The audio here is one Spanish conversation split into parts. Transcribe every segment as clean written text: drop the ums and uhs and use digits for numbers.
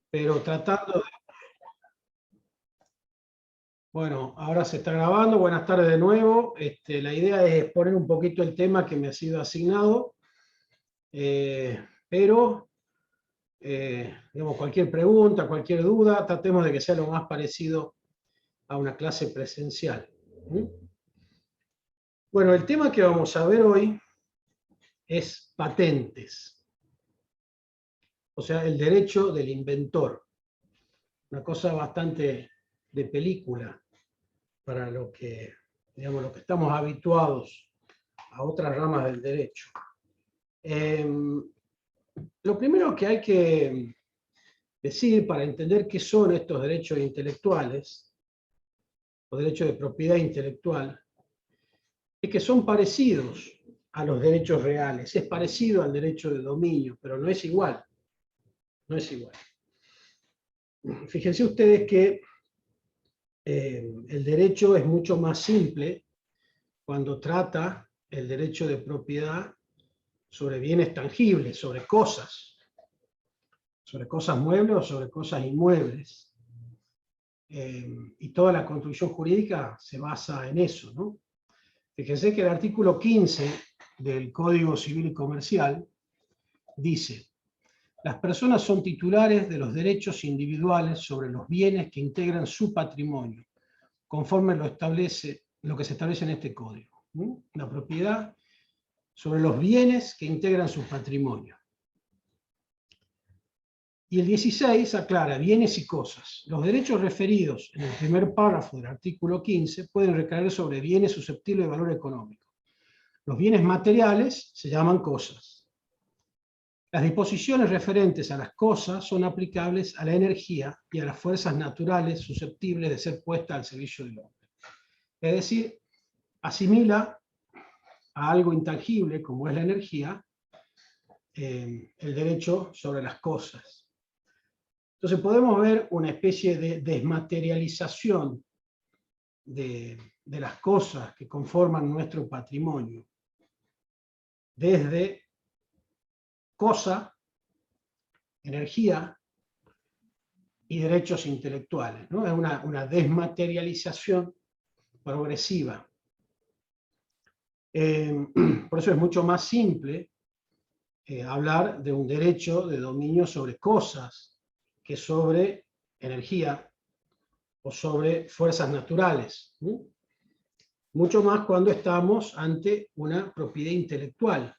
pero tratando de... Bueno, ahora se está grabando. Buenas tardes de nuevo. La idea es exponer un poquito el tema que me ha sido asignado, pero digamos, cualquier pregunta, cualquier duda, tratemos de que sea lo más parecido a una clase presencial. Bueno, el tema que vamos a ver hoy es patentes, o sea, el derecho del inventor. Una cosa bastante de película para lo que, digamos, lo que estamos habituados a otras ramas del derecho. Lo primero que hay que decir para entender qué son estos derechos intelectuales, o derechos de propiedad intelectual, es que son parecidos a los derechos reales, es parecido al derecho de dominio, pero no es igual. No es igual. Fíjense ustedes que el derecho es mucho más simple cuando trata el derecho de propiedad sobre bienes tangibles, sobre cosas muebles o sobre cosas inmuebles. Y toda la construcción jurídica se basa en eso, ¿no? Fíjense que el artículo 15 del Código Civil y Comercial dice: las personas son titulares de los derechos individuales sobre los bienes que integran su patrimonio, conforme lo que se establece en este código. La propiedad sobre los bienes que integran su patrimonio. Y el 16 aclara bienes y cosas. Los derechos referidos en el primer párrafo del artículo 15 pueden recaer sobre bienes susceptibles de valor económico. Los bienes materiales se llaman cosas. Las disposiciones referentes a las cosas son aplicables a la energía y a las fuerzas naturales susceptibles de ser puestas al servicio del hombre. Es decir, asimila a algo intangible, como es la energía, el derecho sobre las cosas. Entonces podemos ver una especie de desmaterialización de las cosas que conforman nuestro patrimonio, desde cosa, energía y derechos intelectuales, ¿no? Es una desmaterialización progresiva. Por eso es mucho más simple hablar de un derecho de dominio sobre cosas que sobre energía o sobre fuerzas naturales. Mucho más cuando estamos ante una propiedad intelectual,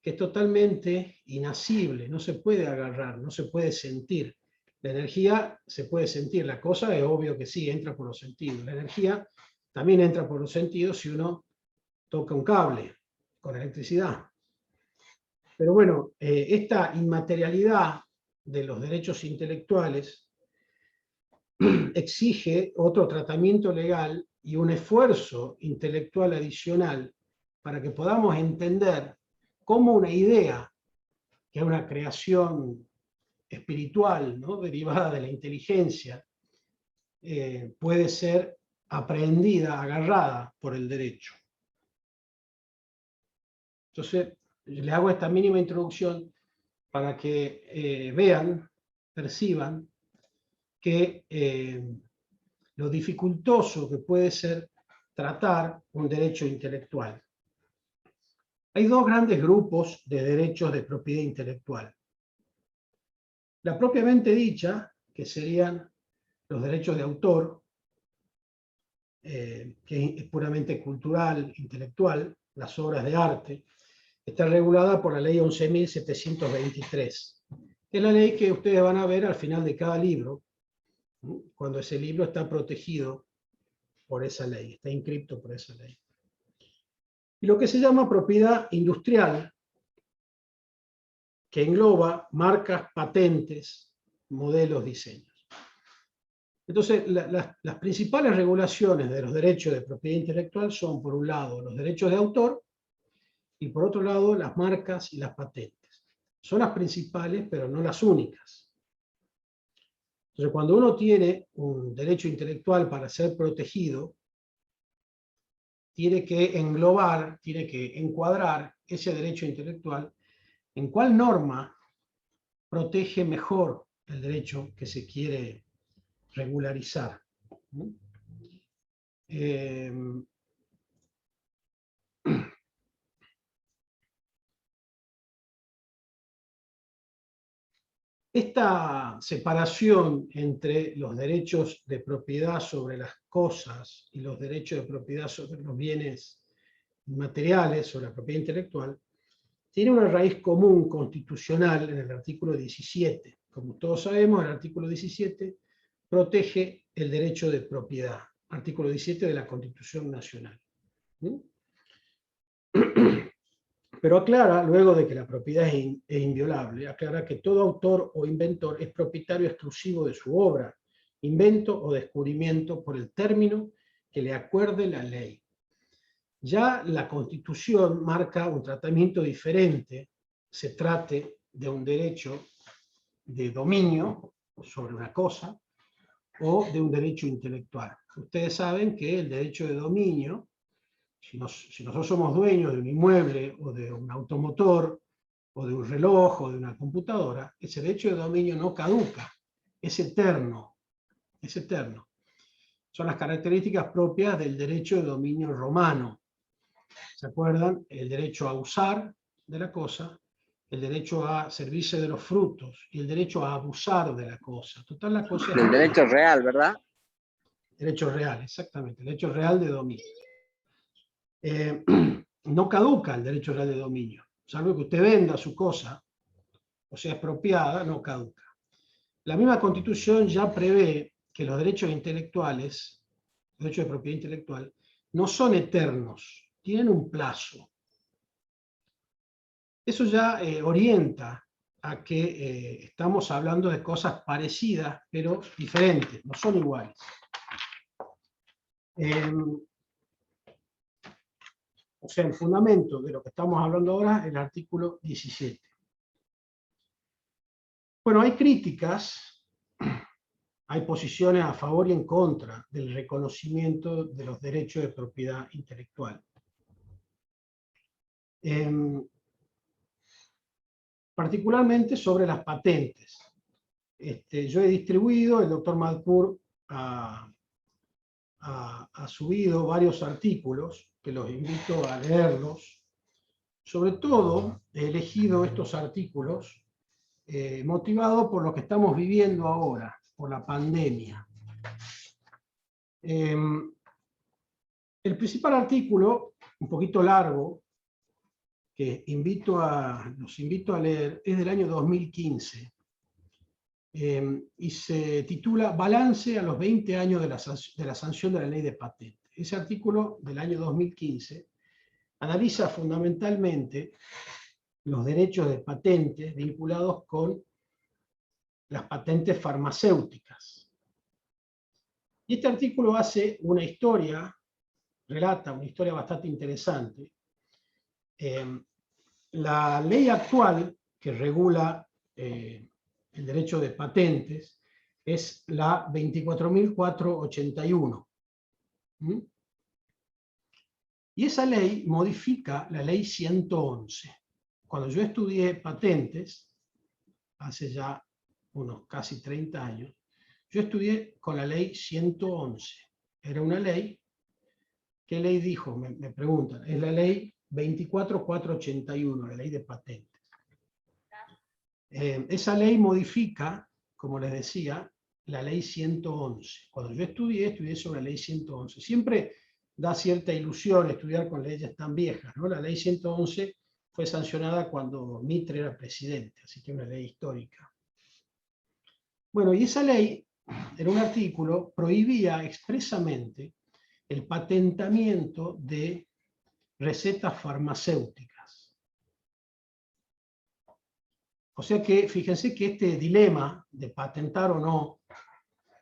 que es totalmente inasible, no se puede agarrar, no se puede sentir. La energía se puede sentir, la cosa es obvio que sí, entra por los sentidos. La energía también entra por los sentidos si uno toca un cable con electricidad. Pero bueno, esta inmaterialidad de los derechos intelectuales exige otro tratamiento legal y un esfuerzo intelectual adicional para que podamos entender cómo una idea, que es una creación espiritual, ¿no?, derivada de la inteligencia, puede ser aprehendida, agarrada por el derecho. Entonces, le hago esta mínima introducción para que vean, perciban que lo dificultoso que puede ser tratar un derecho intelectual. Hay dos grandes grupos de derechos de propiedad intelectual. La propiamente dicha, que serían los derechos de autor, que es puramente cultural, intelectual, las obras de arte, está regulada por la ley 11.723, que es la ley que ustedes van a ver al final de cada libro, cuando ese libro está protegido por esa ley, está inscripto por esa ley. Y lo que se llama propiedad industrial, que engloba marcas, patentes, modelos, diseños. Entonces, las principales regulaciones de los derechos de propiedad intelectual son, por un lado, los derechos de autor y, por otro lado, las marcas y las patentes. Son las principales, pero no las únicas. Entonces, cuando uno tiene un derecho intelectual para ser protegido, tiene que englobar, tiene que encuadrar ese derecho intelectual en cuál norma protege mejor el derecho que se quiere regularizar. Esta separación entre los derechos de propiedad sobre las cosas y los derechos de propiedad sobre los bienes materiales, sobre la propiedad intelectual, tiene una raíz común constitucional en el artículo 17. Como todos sabemos, el artículo 17 protege el derecho de propiedad, artículo 17 de la Constitución Nacional. Pero aclara, luego de que la propiedad es inviolable, aclara que todo autor o inventor es propietario exclusivo de su obra, invento o descubrimiento por el término que le acuerde la ley. Ya la Constitución marca un tratamiento diferente, se trate de un derecho de dominio sobre una cosa o de un derecho intelectual. Ustedes saben que el derecho de dominio, si nosotros somos dueños de un inmueble o de un automotor o de un reloj o de una computadora, ese derecho de dominio no caduca, es eterno, es eterno. Son las características propias del derecho de dominio romano. ¿Se acuerdan? El derecho a usar de la cosa, el derecho a servirse de los frutos y el derecho a abusar de la cosa. Total, la cosa es el derecho real, ¿verdad? Derecho real, exactamente, el derecho real de dominio. No caduca el derecho real de dominio, salvo que usted venda su cosa, o sea, expropiada, no caduca. La misma Constitución ya prevé que los derechos intelectuales, los derechos de propiedad intelectual, no son eternos, tienen un plazo. Eso ya orienta a que estamos hablando de cosas parecidas, pero diferentes, no son iguales. O sea, el fundamento de lo que estamos hablando ahora es el artículo 17. Bueno, hay críticas, hay posiciones a favor y en contra del reconocimiento de los derechos de propiedad intelectual. Particularmente sobre las patentes. Yo he distribuido, el doctor Malpour ha subido varios artículos, que los invito a leerlos. Sobre todo, he elegido estos artículos motivado por lo que estamos viviendo ahora, por la pandemia. El principal artículo, un poquito largo, que los invito a leer, es del año 2015, y se titula Balance a los 20 años de la sanción de la ley de patentes. Ese artículo del año 2015 analiza fundamentalmente los derechos de patentes vinculados con las patentes farmacéuticas. Y este artículo hace una historia, relata una historia bastante interesante. La ley actual que regula el derecho de patentes es la 24.481. Y esa ley modifica la ley 111. Cuando yo estudié patentes, hace ya unos casi 30 años, yo estudié con la ley 111. Era una ley, ¿qué ley dijo? Me preguntan. Es la ley 24.481, la ley de patentes. Esa ley modifica, como les decía, la ley 111. Cuando yo estudié sobre la ley 111. Siempre da cierta ilusión estudiar con leyes tan viejas, ¿no? La ley 111 fue sancionada cuando Mitre era presidente, así que es una ley histórica. Bueno, y esa ley, en un artículo, prohibía expresamente el patentamiento de recetas farmacéuticas. O sea que, fíjense que este dilema de patentar o no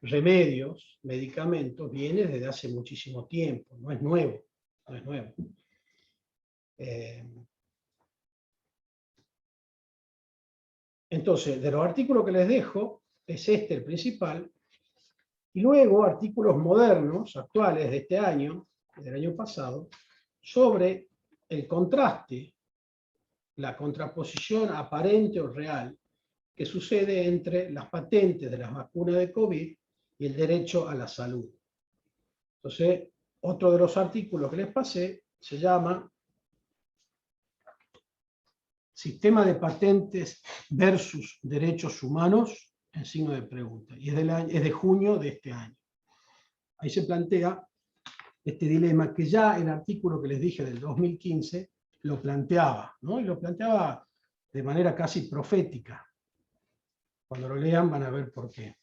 remedios, medicamentos, viene desde hace muchísimo tiempo, no es nuevo, no es nuevo. Entonces, de los artículos que les dejo, es este el principal, y luego artículos modernos, actuales de este año, del año pasado, sobre el contraste, la contraposición aparente o real que sucede entre las patentes de las vacunas de COVID y el derecho a la salud. Entonces, otro de los artículos que les pasé se llama Sistema de patentes versus derechos humanos, en signo de pregunta, y es de junio de este año. Ahí se plantea este dilema que ya el artículo que les dije del 2015 lo planteaba, ¿no? Y lo planteaba de manera casi profética. Cuando lo lean van a ver por qué.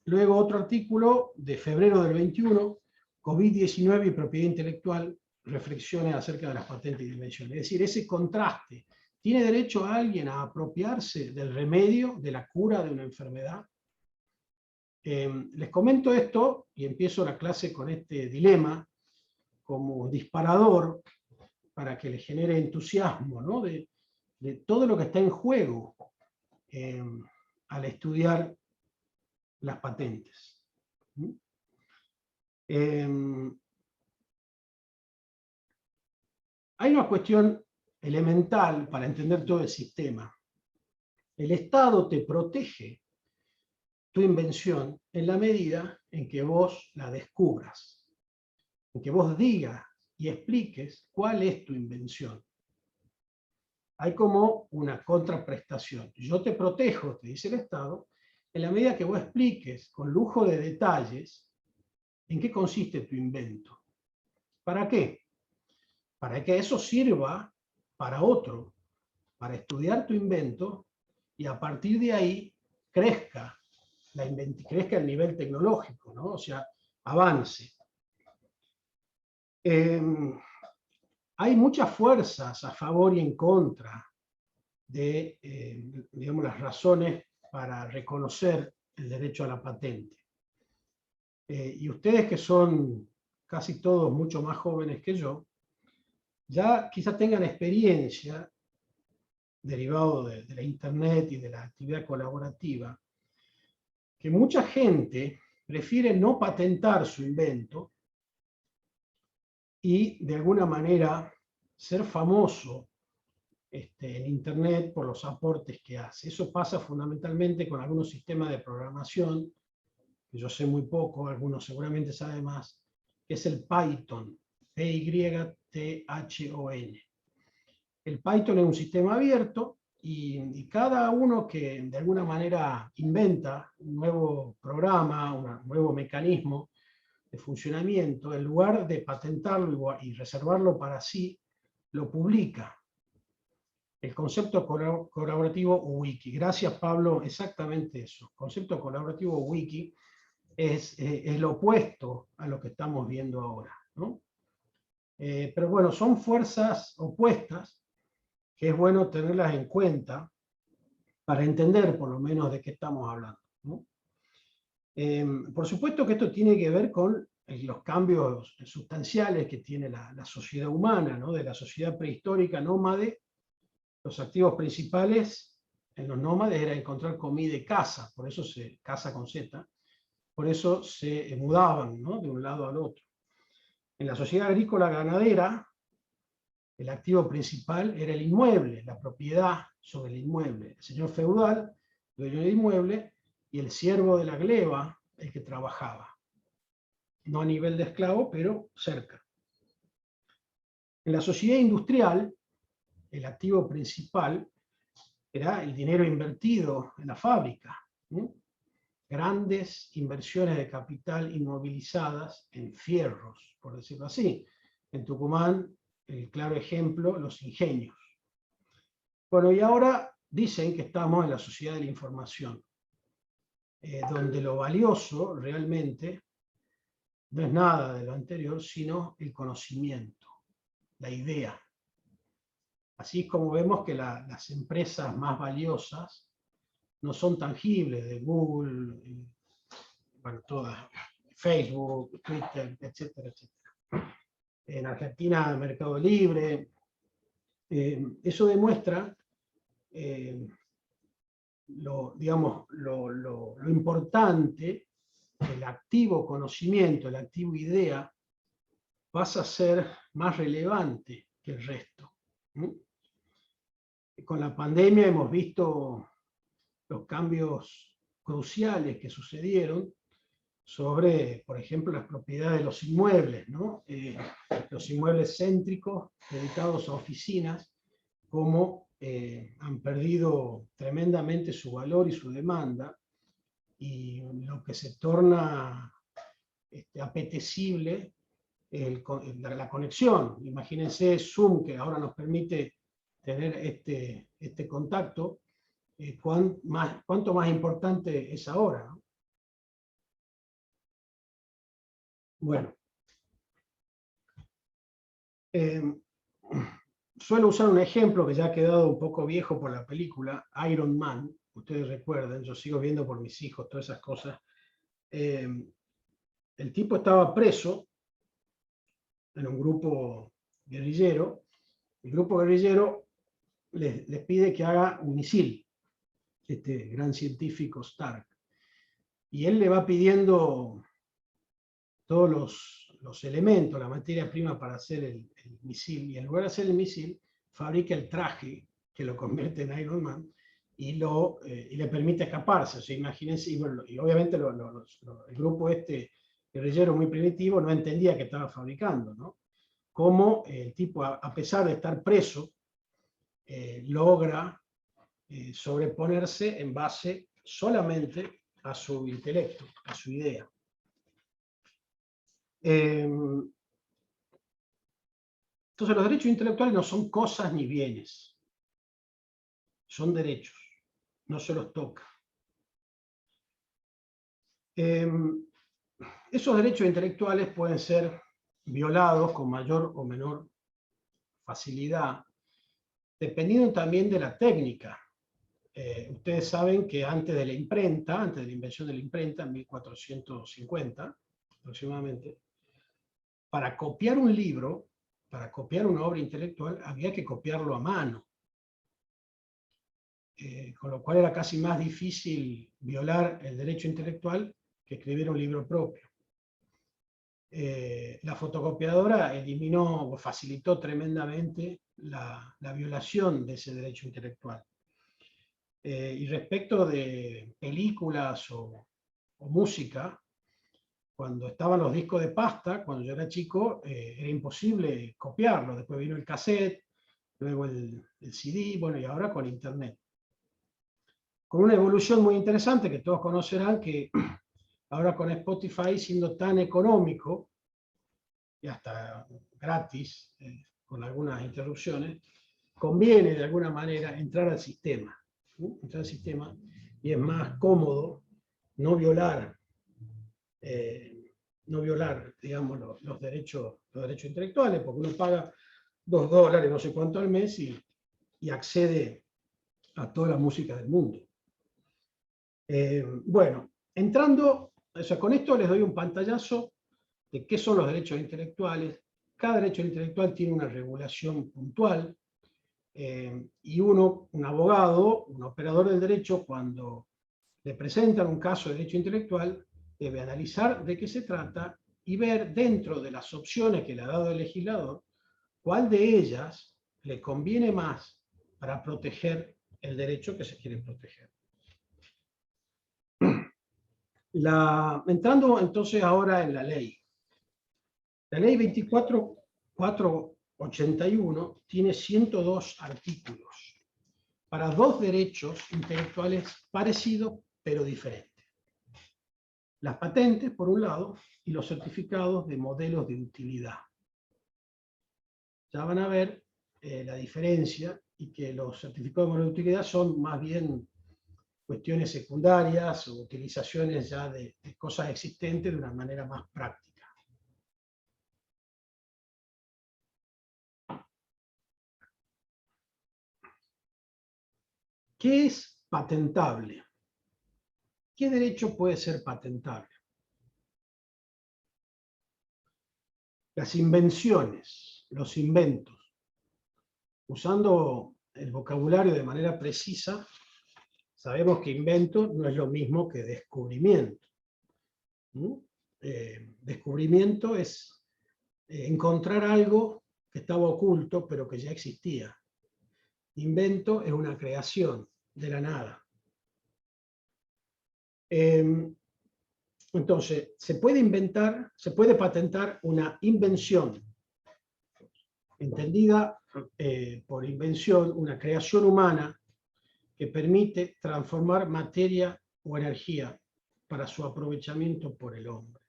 Luego otro artículo de febrero del 21, COVID-19 y propiedad intelectual, reflexiones acerca de las patentes y dimensiones. Es decir, ese contraste. ¿Tiene derecho a alguien a apropiarse del remedio, de la cura de una enfermedad? Les comento esto y empiezo la clase con este dilema como disparador para que les genere entusiasmo, ¿no? de todo lo que está en juego al estudiar las patentes. Hay una cuestión elemental para entender todo el sistema. El Estado te protege tu invención en la medida en que vos la descubras, en que vos digas y expliques cuál es tu invención. Hay como una contraprestación. Yo te protejo, te dice el Estado, en la medida que vos expliques con lujo de detalles en qué consiste tu invento. ¿Para qué? Para que eso sirva para otro, para estudiar tu invento y a partir de ahí crezca el nivel tecnológico, ¿no? O sea, avance. Hay muchas fuerzas a favor y en contra de digamos, las razones para reconocer el derecho a la patente. Y ustedes que son casi todos mucho más jóvenes que yo, ya quizás tengan experiencia derivado de la internet y de la actividad colaborativa, que mucha gente prefiere no patentar su invento y de alguna manera ser famoso en internet por los aportes que hace. Eso pasa fundamentalmente con algunos sistemas de programación, que yo sé muy poco, algunos seguramente saben más, que es el Python, Python. El Python es un sistema abierto y cada uno que de alguna manera inventa un nuevo programa, un nuevo mecanismo de funcionamiento, en lugar de patentarlo y reservarlo para sí, lo publica. El concepto colaborativo wiki. Gracias, Pablo, exactamente eso. El concepto colaborativo wiki es lo opuesto a lo que estamos viendo ahora, ¿no? Pero bueno, son fuerzas opuestas que es bueno tenerlas en cuenta para entender por lo menos de qué estamos hablando, ¿no? Por supuesto que esto tiene que ver con los cambios sustanciales que tiene la sociedad humana, ¿no? De la sociedad prehistórica nómade, los activos principales en los nómades era encontrar comida y caza, por eso caza con Z, por eso se mudaban, ¿no? De un lado al otro. En la sociedad agrícola ganadera, el activo principal era el inmueble, la propiedad sobre el inmueble. El señor feudal, dueño del inmueble, y el siervo de la gleba, el que trabajaba. No a nivel de esclavo, pero cerca. En la sociedad industrial, el activo principal era el dinero invertido en la fábrica. Grandes inversiones de capital inmovilizadas en fierros, por decirlo así. En Tucumán, el claro ejemplo, los ingenios. Bueno, y ahora dicen que estamos en la sociedad de la información, donde lo valioso realmente no es nada de lo anterior, sino el conocimiento, la idea. Así es como vemos que las empresas más valiosas no son tangibles, de Google, bueno, todas, Facebook, Twitter, etcétera, etcétera. En Argentina, Mercado Libre. Eso demuestra lo importante, el activo conocimiento, el activo idea, pasa a ser más relevante que el resto. Con la pandemia hemos visto los cambios cruciales que sucedieron sobre, por ejemplo, las propiedades de los inmuebles, ¿no? Los inmuebles céntricos dedicados a oficinas, cómo han perdido tremendamente su valor y su demanda, y lo que se torna apetecible la conexión. Imagínense Zoom, que ahora nos permite tener este contacto, cuánto más importante es ahora, ¿no? Bueno, suelo usar un ejemplo que ya ha quedado un poco viejo por la película, Iron Man. Ustedes recuerden, yo sigo viendo por mis hijos todas esas cosas. El tipo estaba preso en un grupo guerrillero. El grupo guerrillero les pide que haga un misil, este gran científico Stark. Y él le va pidiendo todos los elementos, la materia prima para hacer el misil. Y en lugar de hacer el misil, fabrica el traje que lo convierte en Iron Man y le permite escaparse. O sea, imagínense, y obviamente el grupo guerrillero muy primitivo no entendía que estaba fabricando, ¿no? Cómo el tipo, a pesar de estar preso, logra sobreponerse en base solamente a su intelecto, a su idea. Entonces los derechos intelectuales no son cosas ni bienes, son derechos, no se los toca. Esos derechos intelectuales pueden ser violados con mayor o menor facilidad, dependiendo también de la técnica. Ustedes saben que antes de la imprenta, antes de la invención de la imprenta, en 1450 aproximadamente, para copiar un libro, para copiar una obra intelectual, había que copiarlo a mano. Con lo cual era casi más difícil violar el derecho intelectual que escribir un libro propio. La fotocopiadora eliminó o facilitó tremendamente la violación de ese derecho intelectual. Y respecto de películas o música, cuando estaban los discos de pasta, cuando yo era chico, era imposible copiarlo. Después vino el cassette, luego el CD, bueno, y ahora con internet. Con una evolución muy interesante que todos conocerán, que ahora con Spotify, siendo tan económico y hasta gratis, con algunas interrupciones, conviene de alguna manera entrar al sistema. Entrar al sistema, y es más cómodo no violar, digamos, los derechos intelectuales, porque uno paga $2, no sé cuánto al mes, y accede a toda la música del mundo. Bueno, o sea, con esto les doy un pantallazo de qué son los derechos intelectuales. Cada derecho intelectual tiene una regulación puntual, y un abogado, un operador del derecho, cuando le presentan un caso de derecho intelectual, debe analizar de qué se trata y ver dentro de las opciones que le ha dado el legislador, cuál de ellas le conviene más para proteger el derecho que se quiere proteger. Entrando entonces ahora en la ley. La ley 24.481 tiene 102 artículos para dos derechos intelectuales parecidos pero diferentes. Las patentes, por un lado, y los certificados de modelos de utilidad. Ya van a ver la diferencia, y que los certificados de modelos de utilidad son más bien cuestiones secundarias o utilizaciones ya de cosas existentes de una manera más práctica. ¿Qué es patentable? ¿Qué derecho puede ser patentable? Las invenciones, los inventos. Usando el vocabulario de manera precisa, sabemos que invento no es lo mismo que descubrimiento. Descubrimiento es encontrar algo que estaba oculto, pero que ya existía. invento es una creación de la nada. Entonces, se puede patentar una invención, entendida por invención, una creación humana que permite transformar materia o energía para su aprovechamiento por el hombre.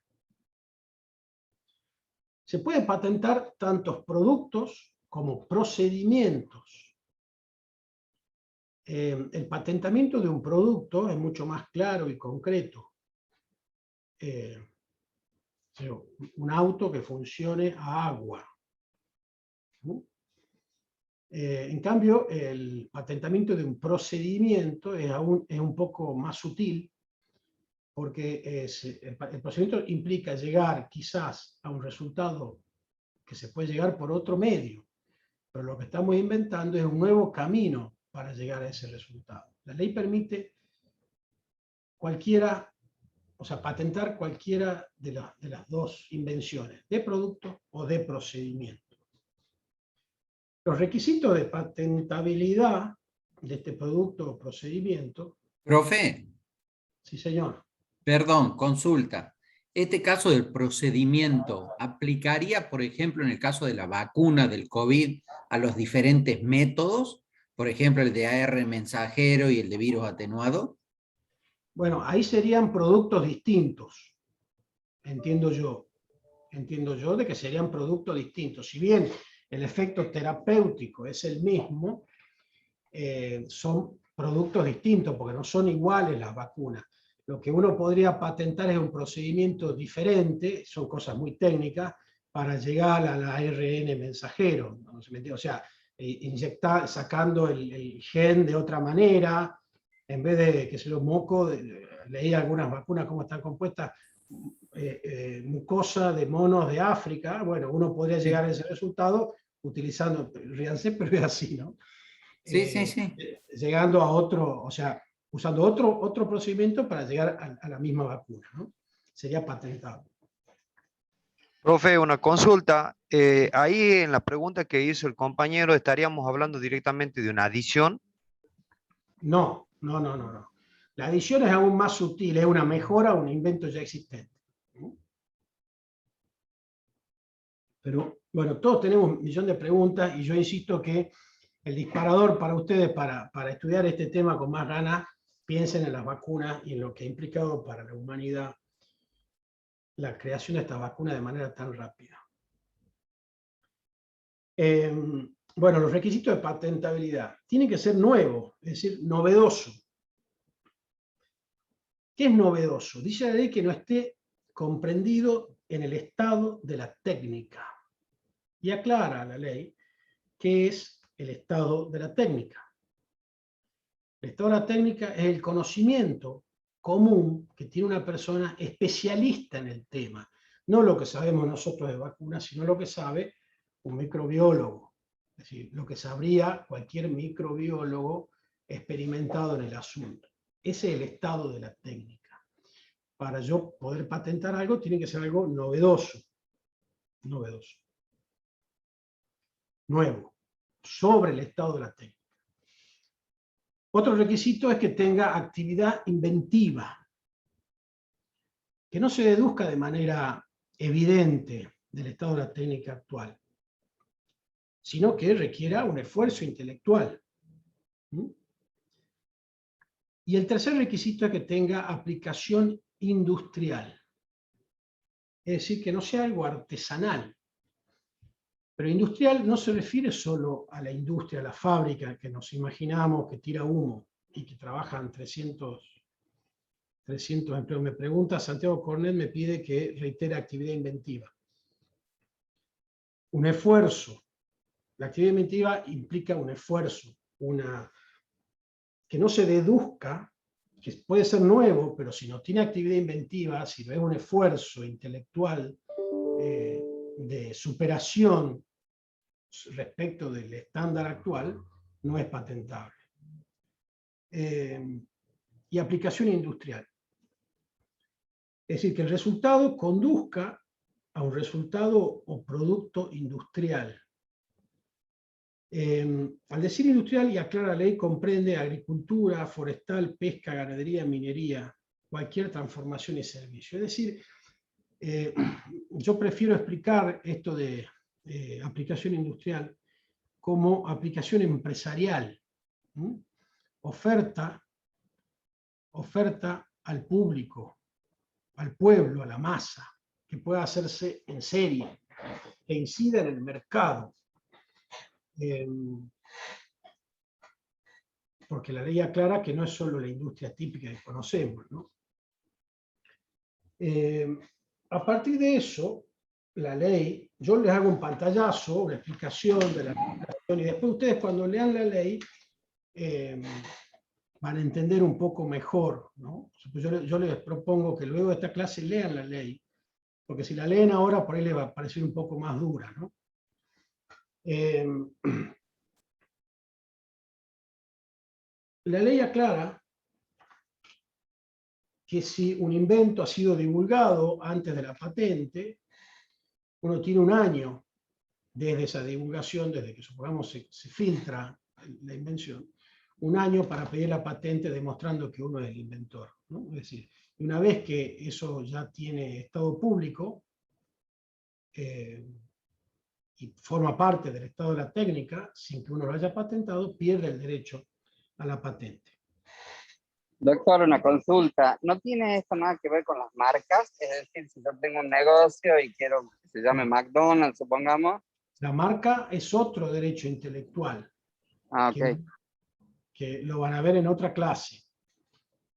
Se puede patentar tantos productos como procedimientos. El patentamiento de un producto es mucho más claro y concreto. Un auto que funcione a agua. En cambio, el patentamiento de un procedimiento es un poco más sutil, porque el procedimiento implica llegar quizás a un resultado que se puede llegar por otro medio, pero lo que estamos inventando es un nuevo camino para llegar a ese resultado. La ley permite patentar cualquiera de las dos invenciones, de producto o de procedimiento. Los requisitos de patentabilidad de este producto o procedimiento. Profe. Sí, señor. Perdón, consulta. ¿Este caso del procedimiento aplicaría, por ejemplo, en el caso de la vacuna del COVID, a los diferentes métodos? Por ejemplo, el de AR mensajero y el de virus atenuado. Bueno, ahí serían productos distintos, entiendo yo. Entiendo yo de que serían productos distintos. Si bien el efecto terapéutico es el mismo, son productos distintos porque no son iguales las vacunas. Lo que uno podría patentar es un procedimiento diferente, son cosas muy técnicas, para llegar al ARN mensajero. ¿No? O sea, inyectar, sacando el gen de otra manera, en vez de, que se lo moco, leí algunas vacunas cómo están compuestas, mucosa de monos de África. Bueno, uno podría llegar a ese resultado utilizando, ríanse, pero es así, ¿no? Sí, sí, sí. Llegando a otro, o sea, usando otro procedimiento para llegar a la misma vacuna, ¿no? Sería patentable. Profe, una consulta. Ahí en la pregunta que hizo el compañero, ¿estaríamos hablando directamente de una adición? No. La adición es aún más sutil, es una mejora a un invento ya existente. Pero, bueno, todos tenemos un millón de preguntas y yo insisto que el disparador para ustedes, para estudiar este tema con más ganas, piensen en las vacunas y en lo que ha implicado para la humanidad la creación de estas vacunas de manera tan rápida. Bueno, los requisitos de patentabilidad tienen que ser nuevos, es decir, novedoso. ¿Qué es novedoso? Dice la ley que no esté comprendido en el estado de la técnica. Y aclara la ley qué es el estado de la técnica. El estado de la técnica es el conocimiento común que tiene una persona especialista en el tema. No lo que sabemos nosotros de vacunas, sino lo que sabe un microbiólogo. Es decir, lo que sabría cualquier microbiólogo experimentado en el asunto. Ese es el estado de la técnica. Para yo poder patentar algo, tiene que ser algo novedoso. Novedoso. Nuevo. Sobre el estado de la técnica. Otro requisito es que tenga actividad inventiva. Que no se deduzca de manera evidente del estado de la técnica actual, sino que requiera un esfuerzo intelectual. Y el tercer requisito es que tenga aplicación industrial. Es decir, que no sea algo artesanal. Pero industrial no se refiere solo a la industria, a la fábrica que nos imaginamos que tira humo y que trabajan 300 empleos. Me pregunta, Santiago Cornet me pide que reitere actividad inventiva. Un esfuerzo. La actividad inventiva implica un esfuerzo, que no se deduzca, que puede ser nuevo, pero si no tiene actividad inventiva, si no es un esfuerzo intelectual de superación respecto del estándar actual, no es patentable. Y aplicación industrial. Es decir, que el resultado conduzca a un resultado o producto industrial. Al decir industrial, y aclara la ley, comprende agricultura, forestal, pesca, ganadería, minería, cualquier transformación y servicio. Es decir, yo prefiero explicar esto de aplicación industrial como aplicación empresarial. Oferta al público, al pueblo, a la masa, que pueda hacerse en serie, que incida en el mercado. Porque la ley aclara que no es solo la industria típica que conocemos, ¿no? A partir de eso, la ley, yo les hago un pantallazo, una explicación de la aplicación, y después ustedes cuando lean la ley van a entender un poco mejor, ¿no? Yo les propongo que luego de esta clase lean la ley, porque si la leen ahora por ahí les va a parecer un poco más dura, ¿no? La ley aclara que si un invento ha sido divulgado antes de la patente, uno tiene un año desde esa divulgación, desde que supongamos se filtra la invención, un año para pedir la patente demostrando que uno es el inventor, ¿no? Es decir, una vez que eso ya tiene estado público y forma parte del estado de la técnica, sin que uno lo haya patentado, pierde el derecho a la patente. Doctor, una consulta. ¿No tiene esto nada que ver con las marcas? Es decir, si yo tengo un negocio y quiero que se llame McDonald's, supongamos. La marca es otro derecho intelectual. Ah, ok. Que lo van a ver en otra clase.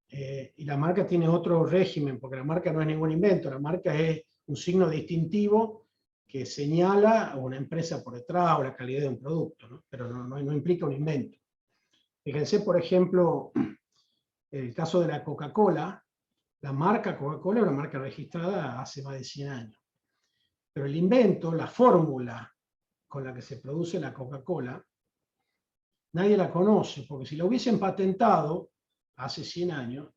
Y la marca tiene otro régimen, porque la marca no es ningún invento, la marca es un signo distintivo que señala a una empresa por detrás o la calidad de un producto, ¿no? Pero no implica un invento. Fíjense, por ejemplo, el caso de la Coca-Cola. La marca Coca-Cola es una marca registrada hace más de 100 años. Pero el invento, la fórmula con la que se produce la Coca-Cola, nadie la conoce, porque si la hubiesen patentado hace 100 años,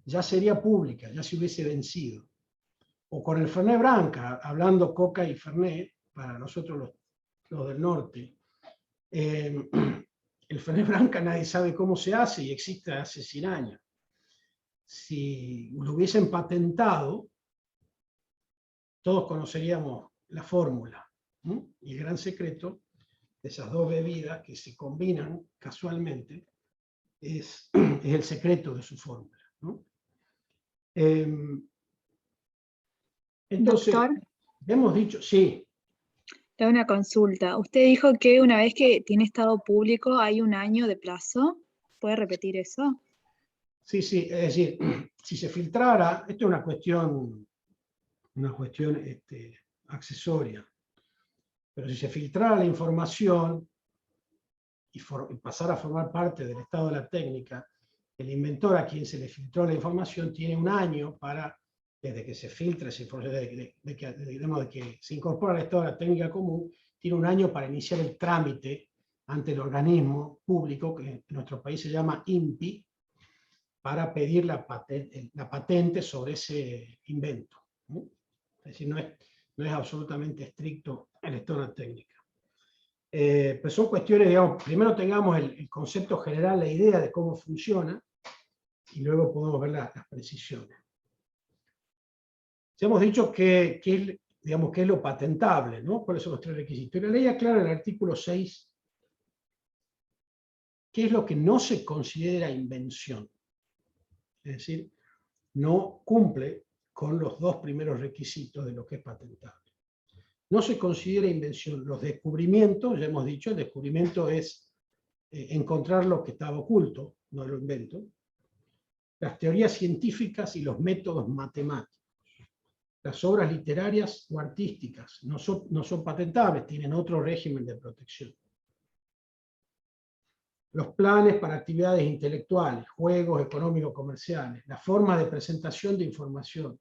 ya sería pública, ya se hubiese vencido. O con el Fernet Branca, hablando Coca y Fernet, para nosotros los del norte, el Fernet Branca nadie sabe cómo se hace y existe hace 100 años. Si lo hubiesen patentado, todos conoceríamos la fórmula. Y el gran secreto de esas dos bebidas que se combinan casualmente es el secreto de su fórmula, ¿no? Entonces, doctor, hemos dicho, sí. te hago una consulta. Usted dijo que una vez que tiene estado público hay un año de plazo. ¿Puede repetir eso? Sí, es decir, si se filtrara, esto es una cuestión accesoria, pero si se filtrara la información y pasara a formar parte del estado de la técnica, el inventor a quien se le filtró la información tiene un año para, desde que se filtra esa información, de que se incorpora al estado de la técnica común, tiene un año para iniciar el trámite ante el organismo público, que en nuestro país se llama INPI, para pedir la patente sobre ese invento. Es decir, no es absolutamente estricto el estado de la técnica. Pues son cuestiones, digamos, primero tengamos el concepto general, la idea de cómo funciona, y luego podemos ver las precisiones. Ya hemos dicho que es lo patentable, ¿no? ¿Cuáles son los 3 requisitos? Y la ley aclara en el artículo 6 qué es lo que no se considera invención. Es decir, no cumple con los 2 primeros requisitos de lo que es patentable. No se considera invención los descubrimientos, ya hemos dicho, el descubrimiento es encontrar lo que estaba oculto, no lo invento. Las teorías científicas y los métodos matemáticos. Las obras literarias o artísticas no son patentables, tienen otro régimen de protección. Los planes para actividades intelectuales, juegos económicos comerciales, la forma de presentación de información,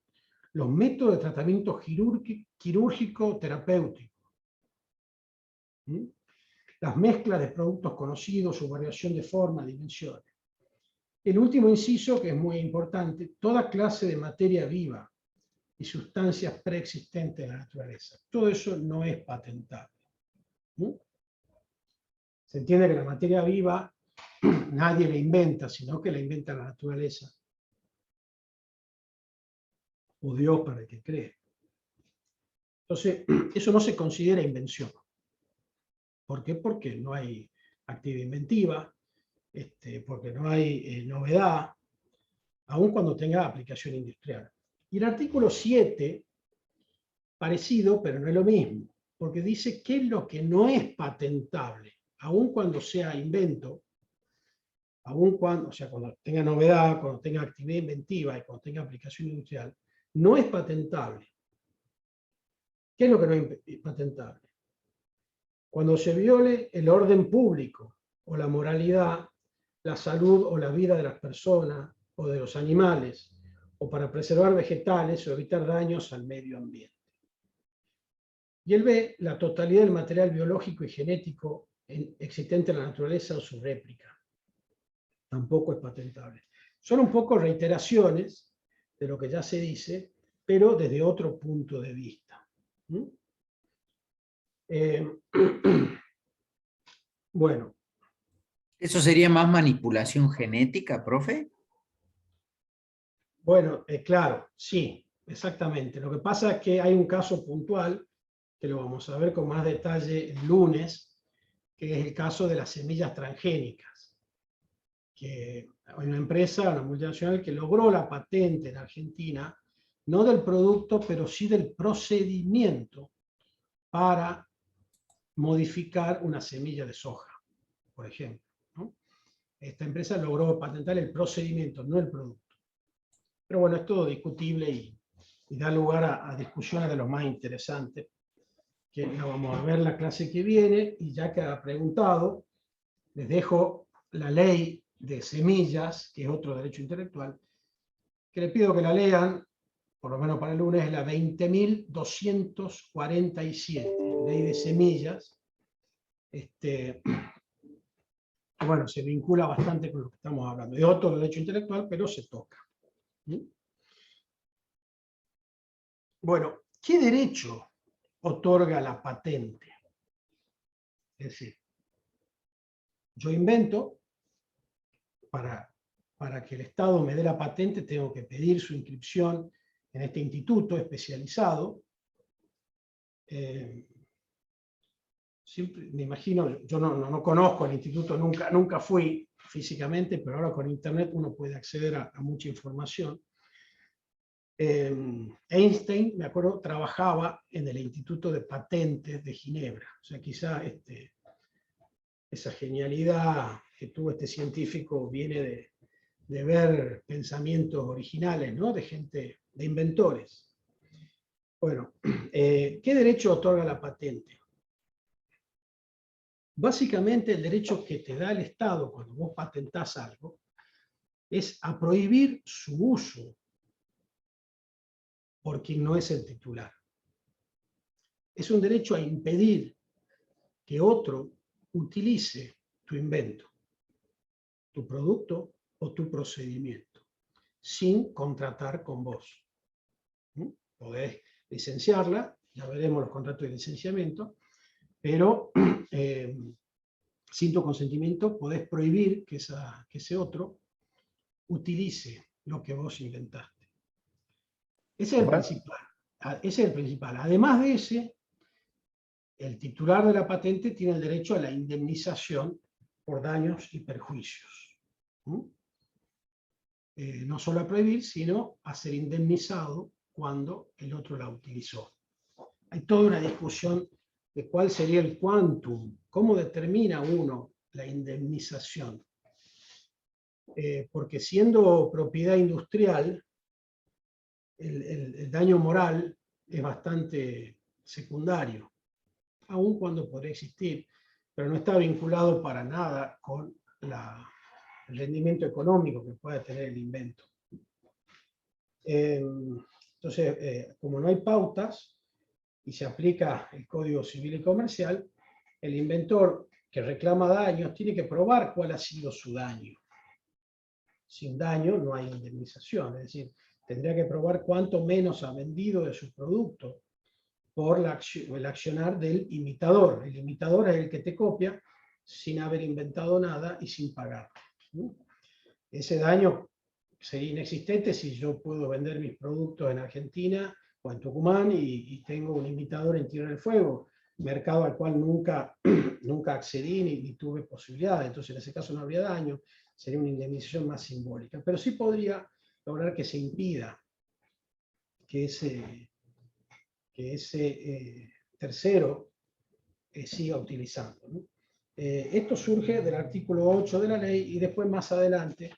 los métodos de tratamiento quirúrgico terapéutico, las mezclas de productos conocidos, su variación de forma, dimensiones. El último inciso, que es muy importante, toda clase de materia viva y sustancias preexistentes en la naturaleza. Todo eso no es patentable. Se entiende que la materia viva nadie la inventa, sino que la inventa la naturaleza. O Dios para el que cree. Entonces, eso no se considera invención. ¿Por qué? Porque no hay actividad inventiva, porque no hay novedad, aun cuando tenga aplicación industrial. Y el artículo 7, parecido, pero no es lo mismo, porque dice qué es lo que no es patentable, aun cuando sea invento, aun cuando, o sea, cuando tenga novedad, cuando tenga actividad inventiva y cuando tenga aplicación industrial, no es patentable. ¿Qué es lo que no es patentable? Cuando se viole el orden público o la moralidad, la salud o la vida de las personas o de los animales, o para preservar vegetales o evitar daños al medio ambiente. Y el B, la totalidad del material biológico y genético existente en la naturaleza o su réplica. Tampoco es patentable. Son un poco reiteraciones de lo que ya se dice, pero desde otro punto de vista. Bueno. ¿Eso sería más manipulación genética, profe? Bueno, claro, sí, exactamente. Lo que pasa es que hay un caso puntual, que lo vamos a ver con más detalle el lunes, que es el caso de las semillas transgénicas. Que hay una empresa, una multinacional, que logró la patente en Argentina, no del producto, pero sí del procedimiento para modificar una semilla de soja, por ejemplo, ¿no? Esta empresa logró patentar el procedimiento, no el producto. Pero bueno, es todo discutible y da lugar a discusiones de los más interesantes, que lo vamos a ver la clase que viene, y ya que ha preguntado, les dejo la ley de semillas, que es otro derecho intelectual, que les pido que la lean, por lo menos para el lunes, es la 20.247, ley de semillas. Bueno, se vincula bastante con lo que estamos hablando. Es otro derecho intelectual, pero se toca. Bueno, ¿qué derecho otorga la patente? Es decir, yo invento, para que el Estado me dé la patente, tengo que pedir su inscripción en este instituto especializado. Siempre, me imagino, yo no conozco el instituto, nunca fui físicamente, pero ahora con internet uno puede acceder a mucha información. Einstein, me acuerdo, trabajaba en el Instituto de Patentes de Ginebra. O sea, quizá esa genialidad que tuvo este científico viene de ver pensamientos originales, ¿no? De gente, de inventores. Bueno, ¿qué derecho otorga la patente? Básicamente el derecho que te da el Estado cuando vos patentás algo es a prohibir su uso por quien no es el titular. Es un derecho a impedir que otro utilice tu invento, tu producto o tu procedimiento, sin contratar con vos. Podés licenciarla, ya veremos los contratos de licenciamiento, pero sin tu consentimiento podés prohibir que ese otro utilice lo que vos inventaste. Ese es el principal. Ese es el principal. Además de ese, el titular de la patente tiene el derecho a la indemnización por daños y perjuicios. No solo a prohibir, sino a ser indemnizado cuando el otro la utilizó. Hay toda una discusión de cuál sería el quantum, cómo determina uno la indemnización. Porque siendo propiedad industrial, el daño moral es bastante secundario, aun cuando podría existir, pero no está vinculado para nada con el rendimiento económico que pueda tener el invento. Entonces, como no hay pautas y se aplica el Código Civil y Comercial, el inventor que reclama daños tiene que probar cuál ha sido su daño. Sin daño no hay indemnización, es decir, tendría que probar cuánto menos ha vendido de su producto por el accionar del imitador. El imitador es el que te copia, sin haber inventado nada y sin pagar. Ese daño sería inexistente si yo puedo vender mis productos en Argentina o en Tucumán y tengo un imitador en Tierra del Fuego, mercado al cual nunca accedí ni tuve posibilidad. Entonces en ese caso no habría daño, sería una indemnización más simbólica. Pero sí podría lograr que se impida que ese tercero siga utilizando, ¿no? Esto surge del artículo 8 de la ley y después más adelante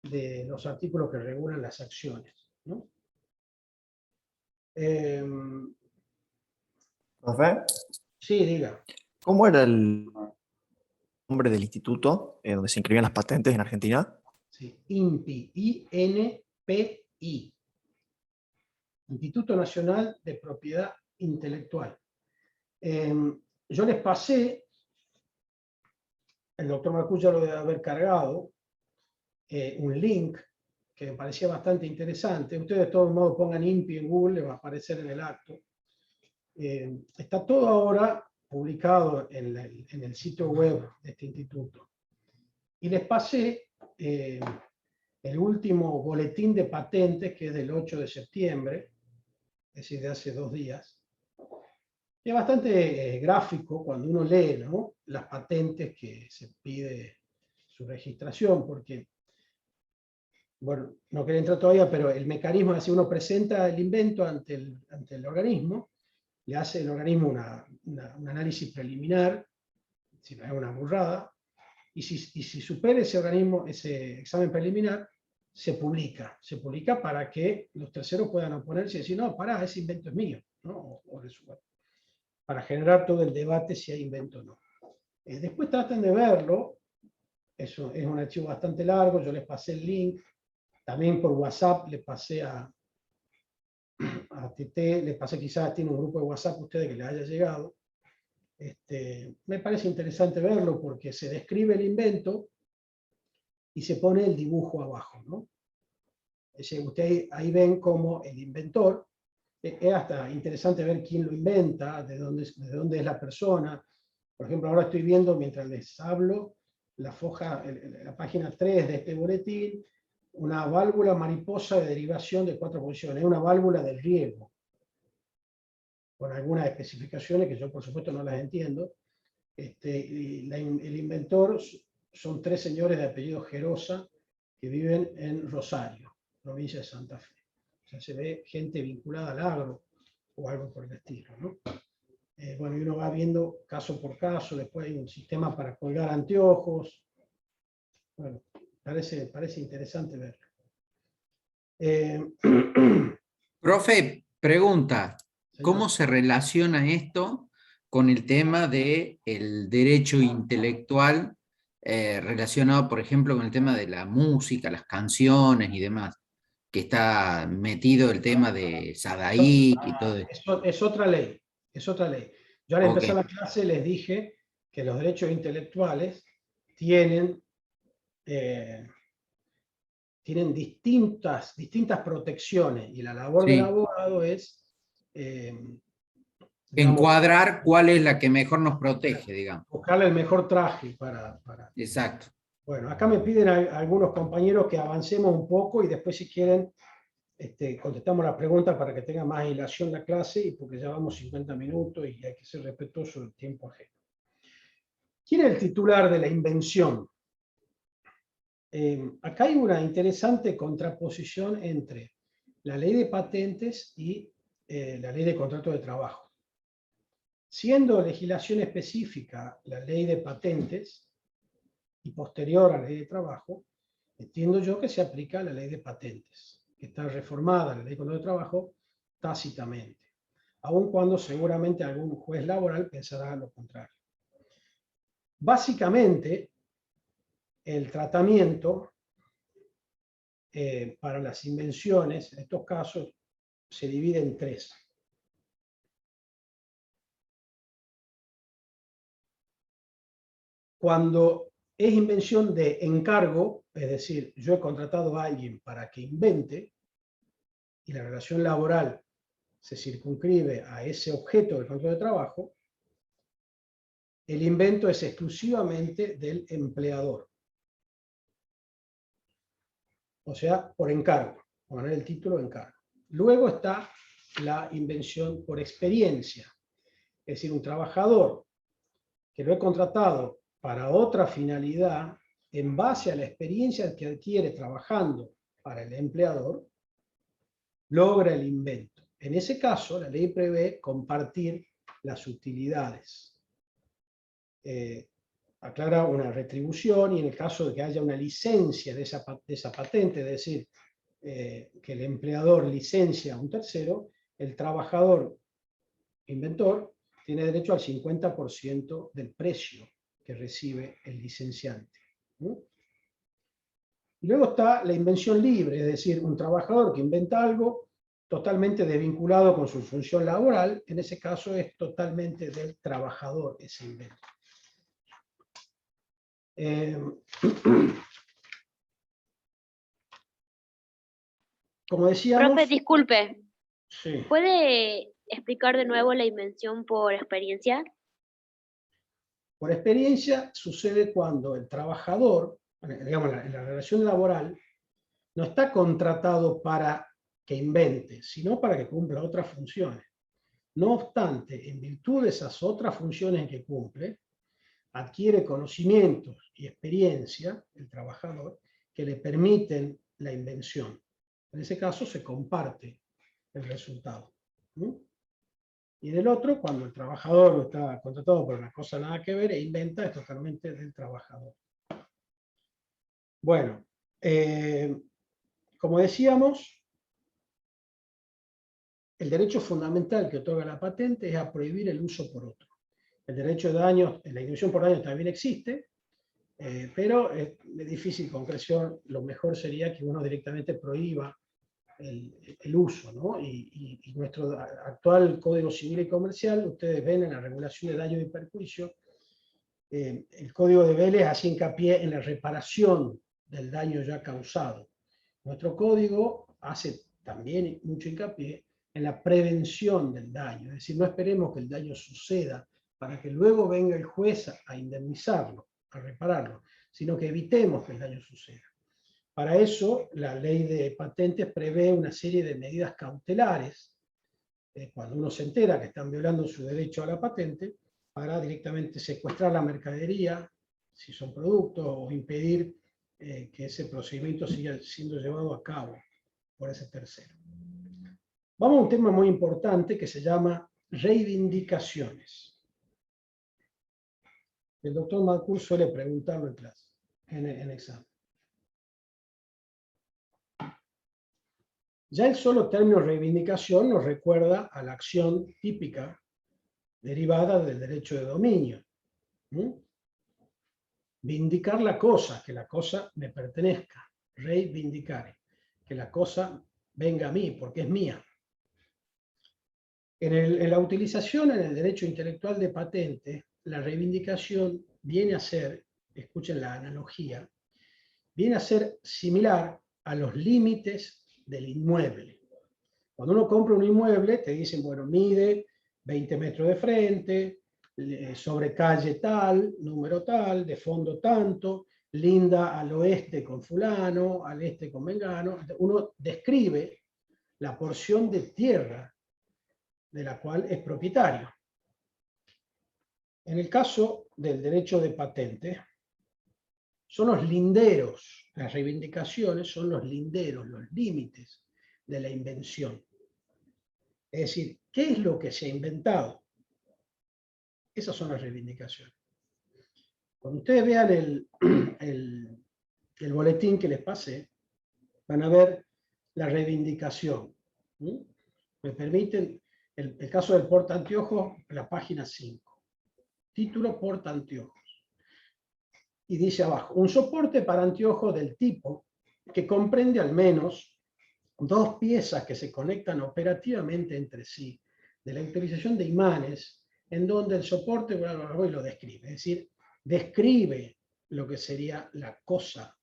de los artículos que regulan las acciones, ¿no? Profe, Sí, diga. ¿cómo era el nombre del instituto donde se inscribían las patentes en Argentina? Sí, INPI, I-N-P-I. Instituto Nacional de Propiedad Intelectual. Yo les pasé, el doctor Maculla lo debe haber cargado, un link que me parecía bastante interesante. Ustedes de todos modos pongan INPI en Google, les va a aparecer en el acto. Está todo ahora publicado en el sitio web de este instituto. Y les pasé el último boletín de patentes, que es del 8 de septiembre, es decir, de hace 2 días. Es bastante gráfico cuando uno lee, ¿no?, las patentes que se pide su registración, porque, bueno, no quería entrar todavía, pero el mecanismo es así: uno presenta el invento ante el organismo, le hace el organismo un análisis preliminar, si no es una burrada, y si supera ese organismo, ese examen preliminar, se publica para que los terceros puedan oponerse y decir, no, pará, ese invento es mío, ¿no? Para generar todo el debate si hay invento o no. Después traten de verlo, eso es un archivo bastante largo, yo les pasé el link, también por WhatsApp les pasé a TT, les pasé, quizás tiene un grupo de WhatsApp ustedes que les haya llegado. Me parece interesante verlo porque se describe el invento y se pone el dibujo abajo, ¿no? Ustedes ahí ven como el inventor, es hasta interesante ver quién lo inventa, de dónde es la persona. Por ejemplo, ahora estoy viendo, mientras les hablo, la página 3 de este boletín, una válvula mariposa de derivación de 4 posiciones, una válvula del riego, con algunas especificaciones que yo por supuesto no las entiendo. El inventor son 3 señores de apellido Gerosa que viven en Rosario, provincia de Santa Fe. O sea, se ve gente vinculada al agro o algo por el estilo, ¿no? Bueno, y uno va viendo caso por caso, después hay un sistema para colgar anteojos. Bueno, parece interesante verlo. Profe, pregunta, ¿cómo Señor. se relaciona esto con el tema del derecho intelectual relacionado, por ejemplo, con el tema de la música, las canciones y demás? Que está metido el tema de Sadaic y todo eso. Es otra ley, es otra ley. Yo al Ok, empezar la clase les dije que los derechos intelectuales tienen distintas protecciones y la labor del sí. abogado es, digamos, Encuadrar cuál es la que mejor nos protege, digamos. buscarle el mejor traje para... Exacto. Bueno, acá me piden algunos compañeros que avancemos un poco y después, si quieren, contestamos las preguntas para que tenga más hilación la clase, y porque ya vamos 50 minutos y hay que ser respetuoso del tiempo ajeno. ¿Quién es el titular de la invención? Acá hay una interesante contraposición entre la ley de patentes y la ley de contrato de trabajo. Siendo legislación específica la ley de patentes y posterior a la ley de trabajo, entiendo yo que se aplica la ley de patentes, que está reformada la ley de contrato de trabajo tácitamente, aun cuando seguramente algún juez laboral pensará lo contrario. Básicamente, el tratamiento para las invenciones, en estos casos, se divide en 3. Cuando es invención de encargo, es decir, yo he contratado a alguien para que invente, y la relación laboral se circunscribe a ese objeto del contrato de trabajo, el invento es exclusivamente del empleador. O sea, por encargo, poner el título de encargo. Luego está la invención por experiencia. Es decir, un trabajador que lo he contratado para otra finalidad, en base a la experiencia que adquiere trabajando para el empleador, logra el invento. En ese caso, la ley prevé compartir las utilidades. Aclara una retribución, y en el caso de que haya una licencia de esa patente, es decir, que el empleador licencia a un tercero, el trabajador inventor tiene derecho al 50% del precio que recibe el licenciante. Y luego está la invención libre, es decir, un trabajador que inventa algo totalmente desvinculado con su función laboral. En ese caso es totalmente del trabajador ese invento. Como decíamos... Profe, disculpe, Sí. ¿puede explicar de nuevo la invención por experiencia? Por experiencia sucede cuando el trabajador, digamos, en la relación laboral, no está contratado para que invente, sino para que cumpla otras funciones. No obstante, en virtud de esas otras funciones que cumple, adquiere conocimientos y experiencia, el trabajador, que le permiten la invención. En ese caso se comparte el resultado. Y en el otro, cuando el trabajador está contratado por una cosa nada que ver e inventa, es totalmente del trabajador. Bueno, como decíamos, el derecho fundamental que otorga la patente es a prohibir el uso por otro. El derecho de daños, la indemnización por daños también existe, pero es de difícil concreción. Lo mejor sería que uno directamente prohíba el uso, ¿no? Y nuestro actual Código Civil y Comercial, ustedes ven en la regulación de daño y perjuicio, el Código de Vélez hace hincapié en la reparación del daño ya causado. Nuestro Código hace también mucho hincapié en la prevención del daño, es decir, no esperemos que el daño suceda para que luego venga el juez a indemnizarlo, a repararlo, sino que evitemos que el daño suceda. Para eso, la ley de patentes prevé una serie de medidas cautelares, cuando uno se entera que están violando su derecho a la patente, para directamente secuestrar la mercadería, si son productos, o impedir que ese procedimiento siga siendo llevado a cabo por ese tercero. Vamos a un tema muy importante que se llama reivindicaciones. El doctor Malcour suele preguntarlo en clase, en examen. Ya el solo término reivindicación nos recuerda a la acción típica derivada del derecho de dominio. Vindicar la cosa, que la cosa me pertenezca. Reivindicare, que la cosa venga a mí, porque es mía. En la utilización en el derecho intelectual de patente, la reivindicación viene a ser, escuchen la analogía, viene a ser similar a los límites del inmueble. Cuando uno compra un inmueble, te dicen, bueno, mide 20 metros de frente, sobre calle tal, número tal, de fondo tanto, linda al oeste con fulano, al este con mengano. Uno describe la porción de tierra de la cual es propietario. En el caso del derecho de patente, son los linderos, las reivindicaciones son los linderos, los límites de la invención. Es decir, ¿qué es lo que se ha inventado? Esas son las reivindicaciones. Cuando ustedes vean el boletín que les pasé, van a ver la reivindicación. ¿Me permiten? El caso del portaanteojos, la página 5. Título: portaanteojos. Y dice abajo, un soporte para anteojos del tipo que comprende al menos dos piezas que se conectan operativamente entre sí, de la utilización de imanes, en donde el soporte, bueno, lo describe, es decir, describe lo que sería la cosa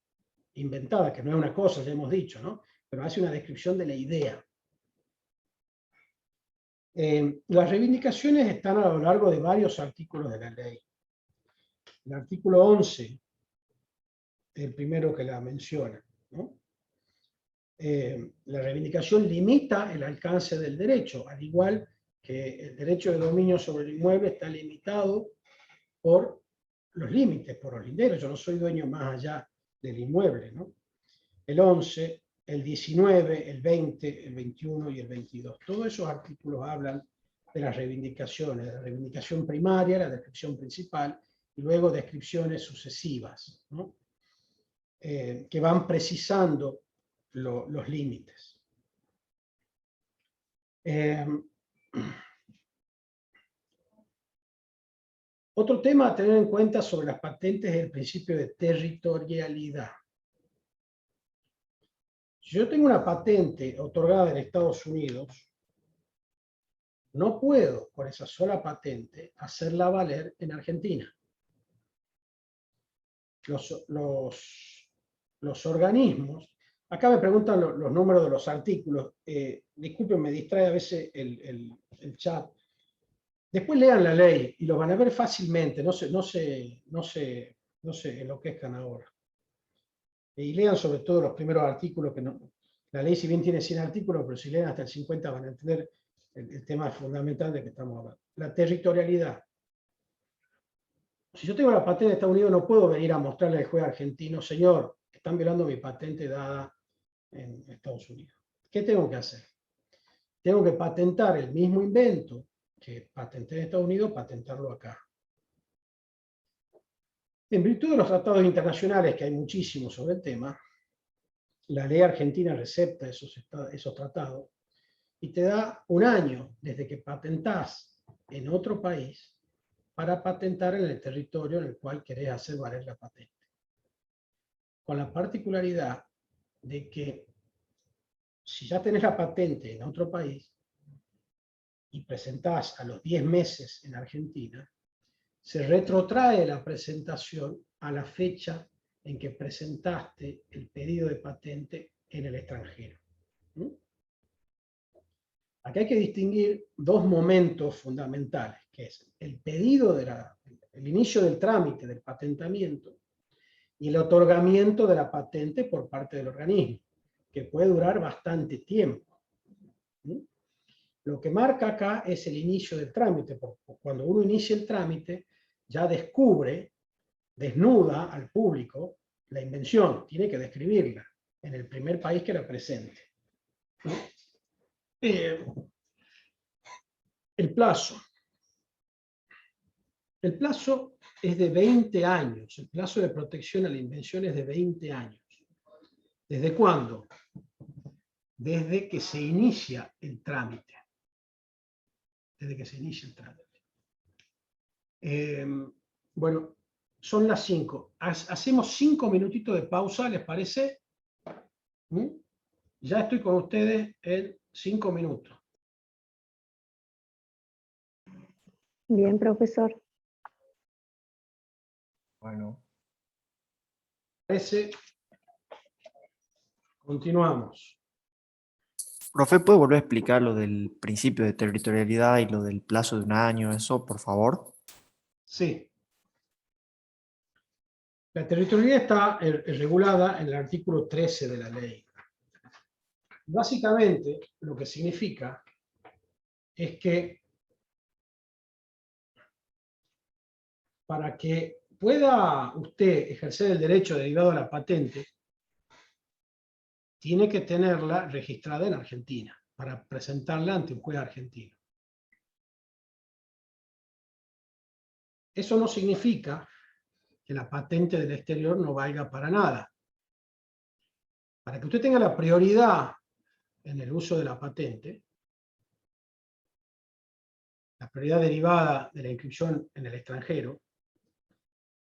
inventada, que no es una cosa, ya hemos dicho, ¿no? Pero hace una descripción de la idea. Las reivindicaciones están a lo largo de varios artículos de la ley. El artículo 11 es el primero que la menciona, ¿no? La reivindicación limita el alcance del derecho, al igual que el derecho de dominio sobre el inmueble está limitado por los límites, por los linderos. Yo no soy dueño más allá del inmueble, ¿no? El 11, el 19, el 20, el 21 y el 22. Todos esos artículos hablan de las reivindicaciones, de la reivindicación primaria, la descripción principal, y luego descripciones sucesivas, ¿no? Que van precisando los límites. Otro tema a tener en cuenta sobre las patentes es el principio de territorialidad. Si yo tengo una patente otorgada en Estados Unidos, no puedo, por esa sola patente, hacerla valer en Argentina. Los organismos, acá me preguntan los números de los artículos, disculpen, me distrae a veces el chat. Después lean la ley y lo van a ver fácilmente, no se enloquezcan ahora. Y lean sobre todo los primeros artículos, que no, la ley si bien tiene 100 artículos, pero si leen hasta el 50 van a entender el tema fundamental de que estamos hablando. La territorialidad. Si yo tengo la patente de Estados Unidos, no puedo venir a mostrarle al juez argentino, señor, están violando mi patente dada en Estados Unidos. ¿Qué tengo que hacer? Tengo que patentar el mismo invento que patenté en Estados Unidos, patentarlo acá. En virtud de los tratados internacionales, que hay muchísimos sobre el tema, la ley argentina recepta esos tratados y te da un año desde que patentás en otro país para patentar en el territorio en el cual querés hacer valer la patente. Con la particularidad de que si ya tenés la patente en otro país y presentás a los 10 meses en Argentina, se retrotrae la presentación a la fecha en que presentaste el pedido de patente en el extranjero. Aquí hay que distinguir dos momentos fundamentales, que es el pedido el inicio del trámite del patentamiento y el otorgamiento de la patente por parte del organismo, que puede durar bastante tiempo. Lo que marca acá es el inicio del trámite, porque cuando uno inicia el trámite ya desnuda al público la invención, tiene que describirla en el primer país que la presente. El plazo. El plazo es de 20 años. El plazo de protección a la invención es de 20 años. ¿Desde cuándo? Desde que se inicia el trámite. Desde que se inicia el trámite. Bueno, son las 5. Hacemos 5 minutitos de pausa, ¿les parece? Ya estoy con ustedes en 5 minutos. Bien, profesor. Bueno. Parece. Continuamos. Profe, ¿puede volver a explicar lo del principio de territorialidad y lo del plazo de un año, eso, por favor? Sí. La territorialidad está regulada en el artículo 13 de la ley. Básicamente, lo que significa es que para que pueda usted ejercer el derecho derivado de la patente, tiene que tenerla registrada en Argentina para presentarla ante un juez argentino. Eso no significa que la patente del exterior no valga para nada. Para que usted tenga la prioridad en el uso de la patente, la prioridad derivada de la inscripción en el extranjero,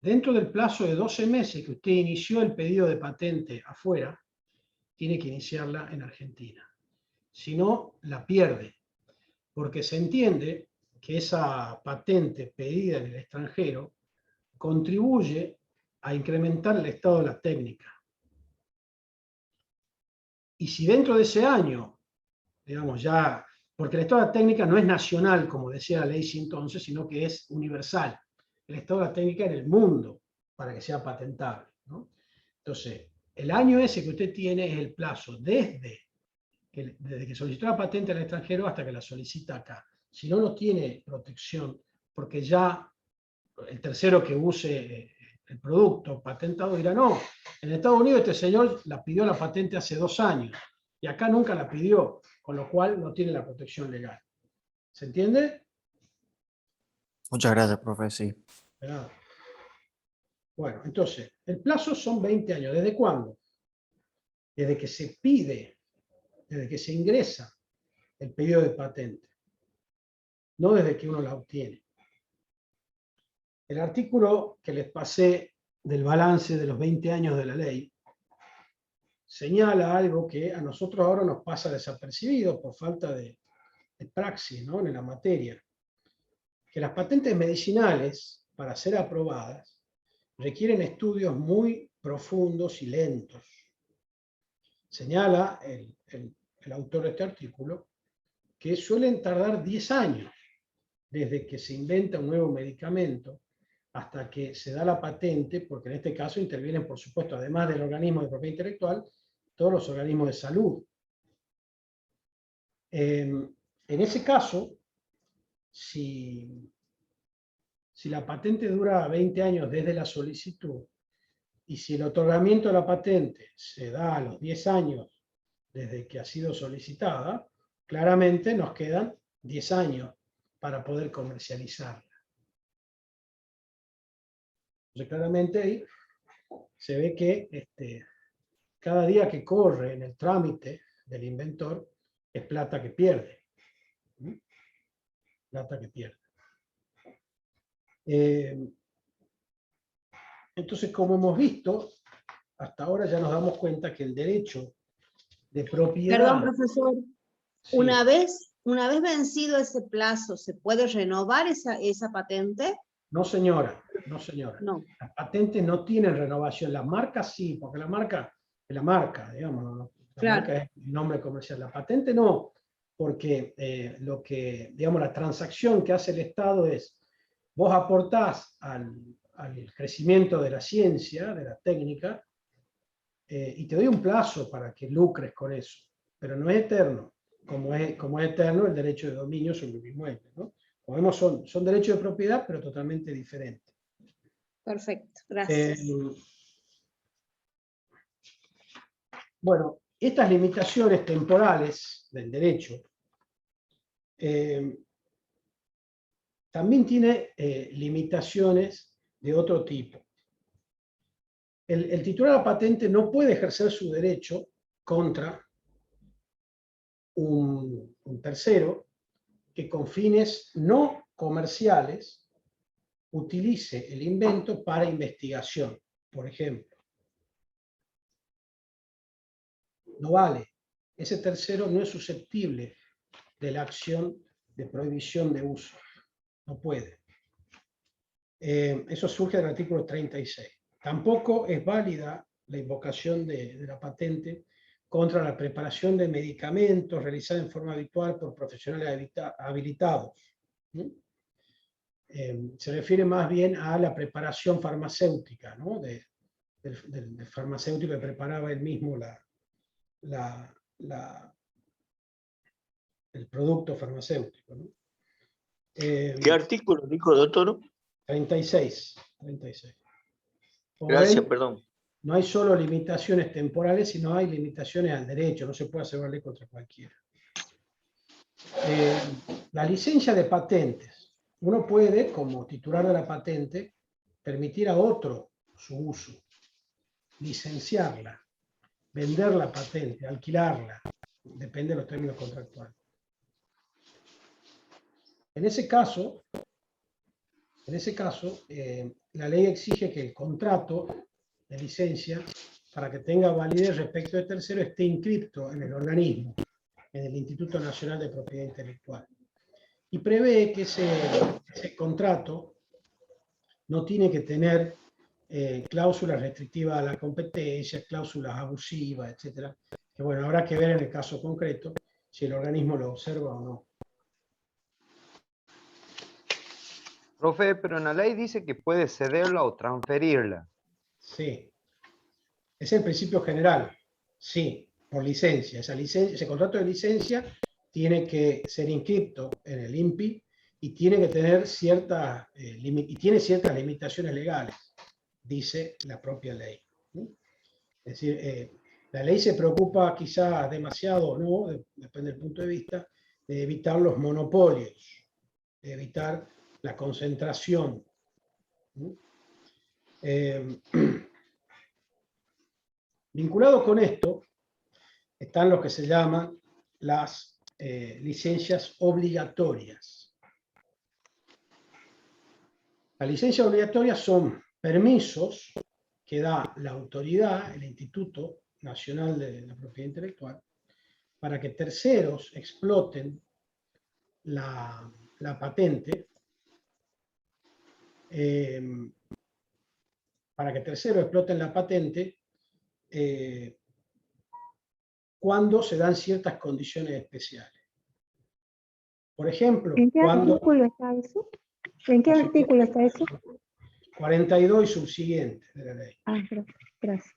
dentro del plazo de 12 meses que usted inició el pedido de patente afuera, tiene que iniciarla en Argentina. Si no, la pierde, porque se entiende que esa patente pedida en el extranjero contribuye a incrementar el estado de la técnica. Y si dentro de ese año, digamos ya, porque el estado de la técnica no es nacional, como decía la ley 111, sino que es universal. el estado de la técnica en el mundo para que sea patentable, ¿no? Entonces, el año ese que usted tiene es el plazo desde que solicitó la patente al extranjero hasta que la solicita acá. Si no, no tiene protección, porque ya el tercero que use el producto patentado dirá, no, en Estados Unidos este señor la pidió la patente hace 2 años y acá nunca la pidió, con lo cual no tiene la protección legal. ¿Se entiende? Muchas gracias, profe, sí. De nada. Bueno, entonces, el plazo son 20 años. ¿Desde cuándo? Desde que se pide, desde que se ingresa el pedido de patente, no desde que uno la obtiene. El artículo que les pasé del balance de los 20 años de la ley señala algo que a nosotros ahora nos pasa desapercibido por falta de praxis, ¿no?, en la materia. Que las patentes medicinales, para ser aprobadas, requieren estudios muy profundos y lentos. Señala el autor de este artículo que suelen tardar 10 años desde que se inventa un nuevo medicamento hasta que se da la patente, porque en este caso intervienen, por supuesto, además del organismo de propiedad intelectual, todos los organismos de salud. En ese caso, si la patente dura 20 años desde la solicitud y si el otorgamiento de la patente se da a los 10 años desde que ha sido solicitada, claramente nos quedan 10 años para poder comercializarla. Entonces, claramente ahí se ve que cada día que corre en el trámite del inventor es plata que pierde. Plata que pierde. Entonces, como hemos visto, hasta ahora ya nos damos cuenta que el derecho de propiedad... Perdón, profesor. Sí. Una vez vencido ese plazo, ¿se puede renovar esa patente? No, señora, no, señora. No. Las patentes no tienen renovación. Las marcas sí, porque la marca es la marca, digamos, ¿no? La Claro. marca es el nombre comercial. La patente no, porque lo que, digamos, la transacción que hace el Estado es, vos aportás al crecimiento de la ciencia, de la técnica, y te doy un plazo para que lucres con eso, pero no es eterno, como es eterno el derecho de dominio sobre un inmueble, ¿no? Como vemos, son derechos de propiedad, pero totalmente diferentes. Perfecto, gracias. Bueno, estas limitaciones temporales del derecho también tiene limitaciones de otro tipo. El titular de la patente no puede ejercer su derecho contra un tercero que con fines no comerciales utilice el invento para investigación, por ejemplo. No vale. Ese tercero no es susceptible de la acción de prohibición de uso. No puede. Eso surge del artículo 36. Tampoco es válida la invocación de la patente contra la preparación de medicamentos realizada en forma habitual por profesionales habilitados. Se refiere más bien a la preparación farmacéutica, ¿no? del farmacéutico que preparaba él mismo el producto farmacéutico, ¿no? ¿Qué artículo dijo, doctor? 36. Como Gracias, ven, perdón. no hay solo limitaciones temporales, sino hay limitaciones al derecho, no se puede hacer una ley contra cualquiera. La licencia de patentes. Uno puede, como titular de la patente, permitir a otro su uso, licenciarla, vender la patente, alquilarla, depende de los términos contractuales. En ese caso, la ley exige que el contrato de licencia, para que tenga validez respecto de tercero, esté inscripto en el organismo, en el Instituto Nacional de Propiedad Intelectual. Y prevé que ese contrato no tiene que tener cláusulas restrictivas a la competencia, cláusulas abusivas, etc. Que bueno, habrá que ver en el caso concreto si el organismo lo observa o no. Profe, pero en la ley dice que puede cederla o transferirla. Sí. Es el principio general. Sí, por licencia. Ese contrato de licencia tiene que ser inscripto en el INPI y tiene que tener ciertas limitaciones legales, dice la propia ley. Es decir, la ley se preocupa quizás demasiado o no, depende del punto de vista, de evitar los monopolios, de evitar la concentración. Vinculado con esto están lo que se llaman las licencias obligatorias. Las licencias obligatorias son permisos que da la autoridad, el Instituto Nacional de la Propiedad Intelectual, para que terceros exploten la patente, cuando se dan ciertas condiciones especiales. Por ejemplo, ¿En qué cuando... artículo está eso? ¿En qué artículo está eso? 42 y subsiguiente de la ley. Ah, gracias.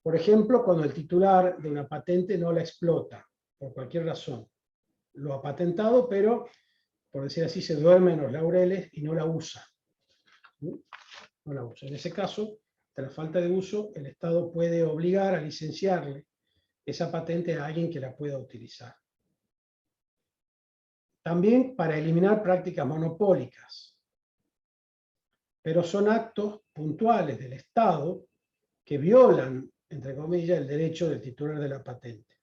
Por ejemplo, cuando el titular de una patente no la explota, por cualquier razón. Lo ha patentado, pero, por decir así, se duerme en los laureles y no la usa. No la usa. En ese caso, de la falta de uso, el Estado puede obligar a licenciarle esa patente a alguien que la pueda utilizar. También para eliminar prácticas monopólicas. Pero son actos puntuales del Estado que violan, entre comillas, el derecho del titular de la patente.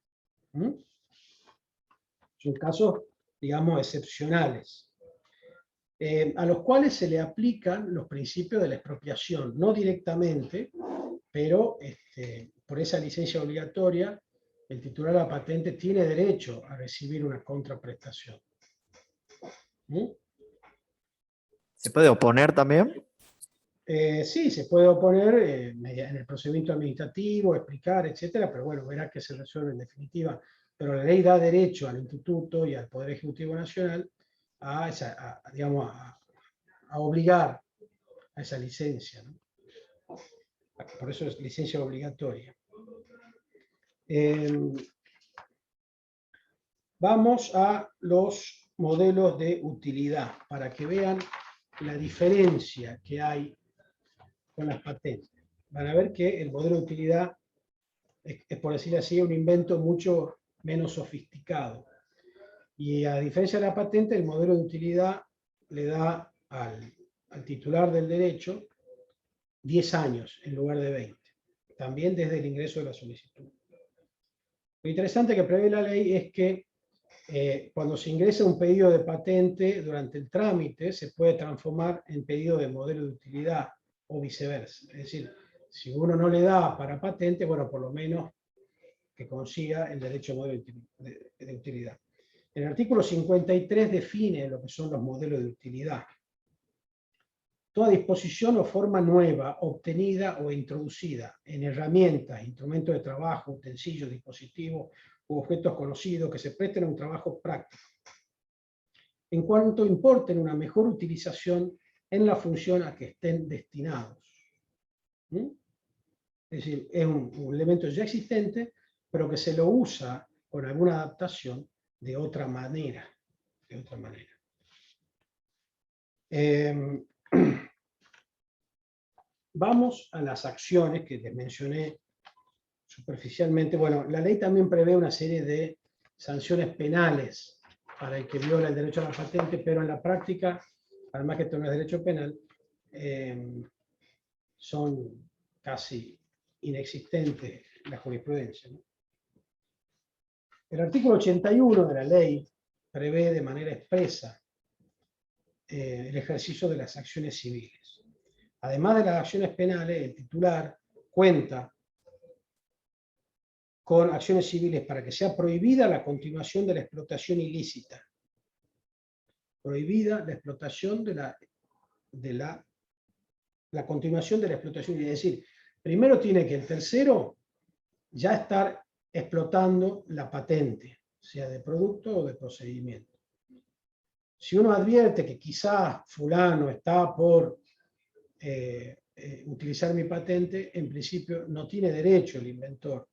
Son casos, digamos, excepcionales, a los cuales se le aplican los principios de la expropiación, no directamente, pero por esa licencia obligatoria, el titular de la patente tiene derecho a recibir una contraprestación. ¿Se puede oponer también? Sí, se puede oponer en el procedimiento administrativo, explicar, etcétera, pero bueno, verá que se resuelve en definitiva. Pero la ley da derecho al Instituto y al Poder Ejecutivo Nacional a obligar a esa licencia, ¿no? Por eso es licencia obligatoria. Vamos a los modelos de utilidad, para que vean la diferencia que hay con las patentes. Van a ver que el modelo de utilidad es, por decir así, un invento mucho menos sofisticado. Y a diferencia de la patente, el modelo de utilidad le da al titular del derecho 10 años en lugar de 20, también desde el ingreso de la solicitud. Lo interesante que prevé la ley es que cuando se ingresa un pedido de patente durante el trámite, se puede transformar en pedido de modelo de utilidad o viceversa. Es decir, si uno no le da para patente, bueno, por lo menos que consiga el derecho a modelo de utilidad. El artículo 53 define lo que son los modelos de utilidad. Toda disposición o forma nueva, obtenida o introducida en herramientas, instrumentos de trabajo, utensilios, dispositivos u objetos conocidos que se presten a un trabajo práctico, en cuanto importen una mejor utilización en la función a que estén destinados. Es decir, es un elemento ya existente, pero que se lo usa con alguna adaptación de otra manera. Vamos a las acciones que les mencioné superficialmente. Bueno, la ley también prevé una serie de sanciones penales para el que viola el derecho a la patente, pero en la práctica, además que esto no es derecho penal, son casi inexistentes en la jurisprudencia, ¿no? El artículo 81 de la ley prevé de manera expresa el ejercicio de las acciones civiles. Además de las acciones penales, el titular cuenta con acciones civiles para que sea prohibida la continuación de la explotación ilícita. Prohibida la explotación la continuación de la explotación ilícita. Es decir, primero tiene que el tercero ya estar explotando la patente, sea de producto o de procedimiento. Si uno advierte que quizás fulano está por utilizar mi patente, en principio no tiene derecho el inventor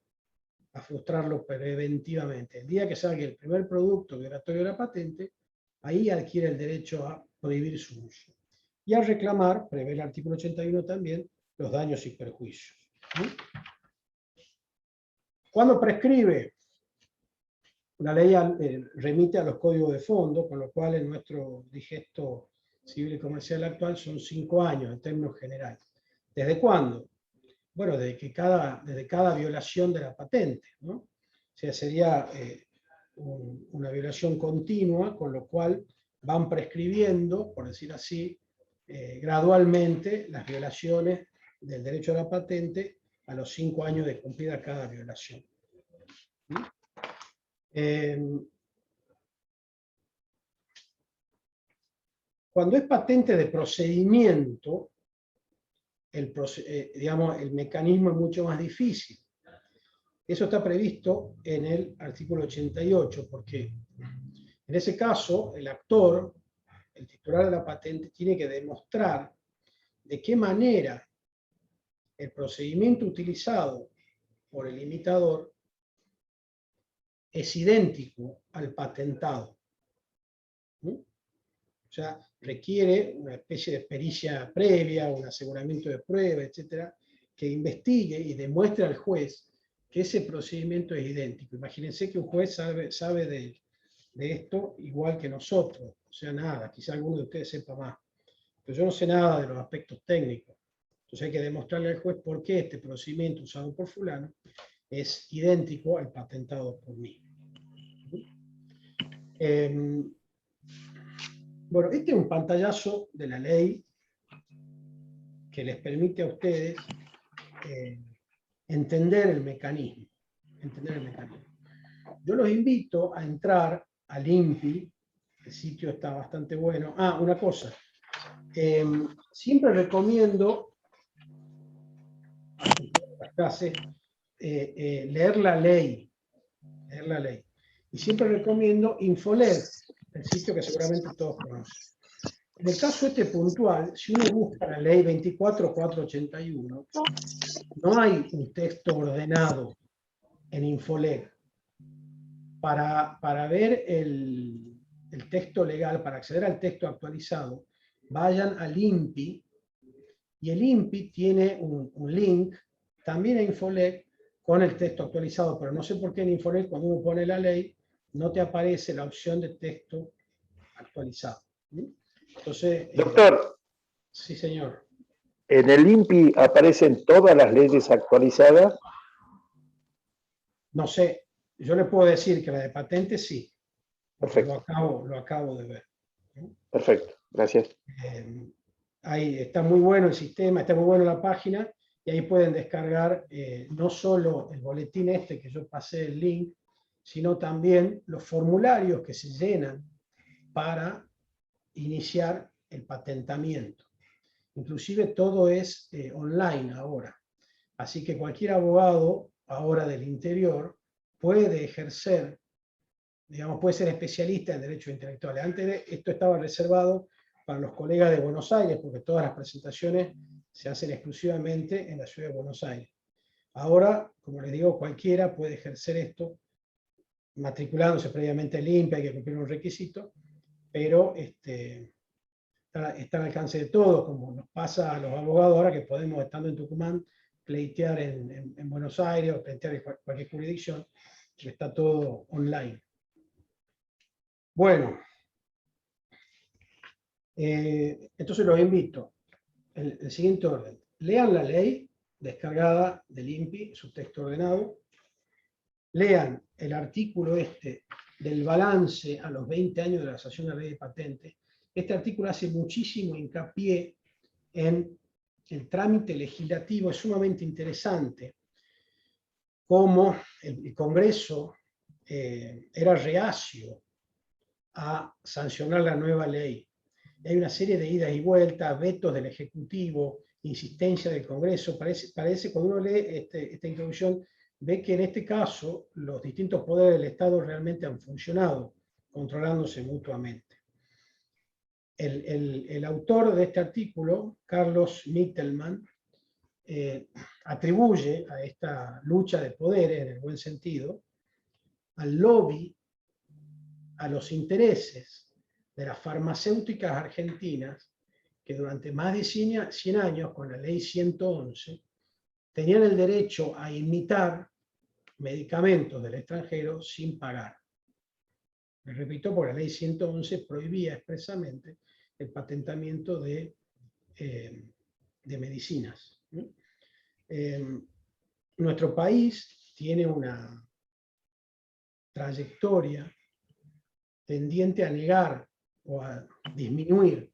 a frustrarlo preventivamente. El día que salga el primer producto violatorio de la patente, ahí adquiere el derecho a prohibir su uso. Y al reclamar, prevé el artículo 81 también, los daños y perjuicios. Cuando prescribe, la ley remite a los códigos de fondo, con lo cual en nuestro digesto civil y comercial actual son 5 años en términos generales. ¿Desde cuándo? Bueno, desde cada violación de la patente, ¿no? O sea, sería una violación continua, con lo cual van prescribiendo, por decir así, gradualmente las violaciones del derecho a la patente a los 5 años de cumplida cada violación. Cuando es patente de procedimiento, digamos, el mecanismo es mucho más difícil. Eso está previsto en el artículo 88, porque en ese caso el actor, el titular de la patente, tiene que demostrar de qué manera el procedimiento utilizado por el imitador es idéntico al patentado. O sea, requiere una especie de pericia previa, un aseguramiento de prueba, etcétera, que investigue y demuestre al juez que ese procedimiento es idéntico. Imagínense que un juez sabe de esto igual que nosotros, o sea, nada, quizá alguno de ustedes sepa más. Pero yo no sé nada de los aspectos técnicos. Entonces hay que demostrarle al juez por qué este procedimiento usado por fulano es idéntico al patentado por mí. Bueno, este es un pantallazo de la ley que les permite a ustedes entender el mecanismo. Yo los invito a entrar al INPI, el sitio está bastante bueno. Ah, una cosa, siempre recomiendo leer la ley. Y siempre recomiendo Infoler, el sitio que seguramente todos conocen. En el caso este puntual, si uno busca la ley 24.481, no hay un texto ordenado en Infoler. Para ver el texto legal, para acceder al texto actualizado, vayan al INPI, y el INPI tiene un link también a Infoler con el texto actualizado, pero no sé por qué en Infoler, cuando uno pone la ley, no te aparece la opción de texto actualizado. Entonces, Doctor. Sí, señor. ¿En el INPI aparecen todas las leyes actualizadas? No sé, yo le puedo decir que la de patente sí. Perfecto. Lo acabo de ver. Perfecto, gracias. Ahí está muy bueno el sistema, está muy bueno la página, y ahí pueden descargar no solo el boletín este que yo pasé el link, sino también los formularios que se llenan para iniciar el patentamiento. Inclusive todo es online ahora. Así que cualquier abogado ahora del interior puede ejercer, digamos, puede ser especialista en derechos intelectuales. Antes esto estaba reservado para los colegas de Buenos Aires, porque todas las presentaciones se hacen exclusivamente en la ciudad de Buenos Aires. Ahora, como les digo, cualquiera puede ejercer esto, matriculándose previamente al INPI, hay que cumplir un requisito, pero está al alcance de todos, como nos pasa a los abogados ahora que podemos, estando en Tucumán, pleitear en Buenos Aires o pleitear en cualquier jurisdicción, que está todo online. Bueno, entonces los invito, el siguiente orden. Lean la ley descargada del INPI, su texto ordenado. Lean el artículo del balance a los 20 años de la sanción de la ley de patente. Este artículo hace muchísimo hincapié en el trámite legislativo, es sumamente interesante cómo el Congreso era reacio a sancionar la nueva ley. Hay una serie de idas y vueltas, vetos del Ejecutivo, insistencia del Congreso. Parece cuando uno lee esta introducción, ve que en este caso los distintos poderes del Estado realmente han funcionado, controlándose mutuamente. el autor de este artículo, Carlos Mittelman, atribuye a esta lucha de poderes, en el buen sentido, al lobby, a los intereses de las farmacéuticas argentinas, que durante más de 100 años, con la ley 111, tenían el derecho a imitar medicamentos del extranjero sin pagar. Les repito, porque la ley 111 prohibía expresamente el patentamiento de medicinas. Nuestro país tiene una trayectoria tendiente a negar o a disminuir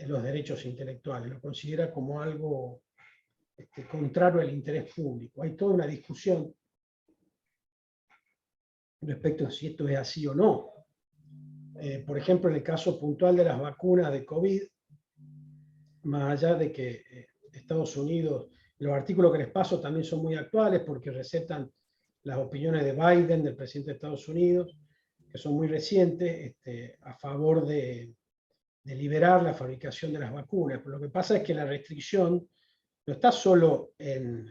los derechos intelectuales, lo considera como algo contrario al interés público. Hay toda una discusión respecto a si esto es así o no. Por ejemplo, en el caso puntual de las vacunas de COVID, más allá de que Estados Unidos, los artículos que les paso también son muy actuales porque recetan las opiniones de Biden, del presidente de Estados Unidos, que son muy recientes, a favor de liberar la fabricación de las vacunas. Pero lo que pasa es que la restricción no está solo en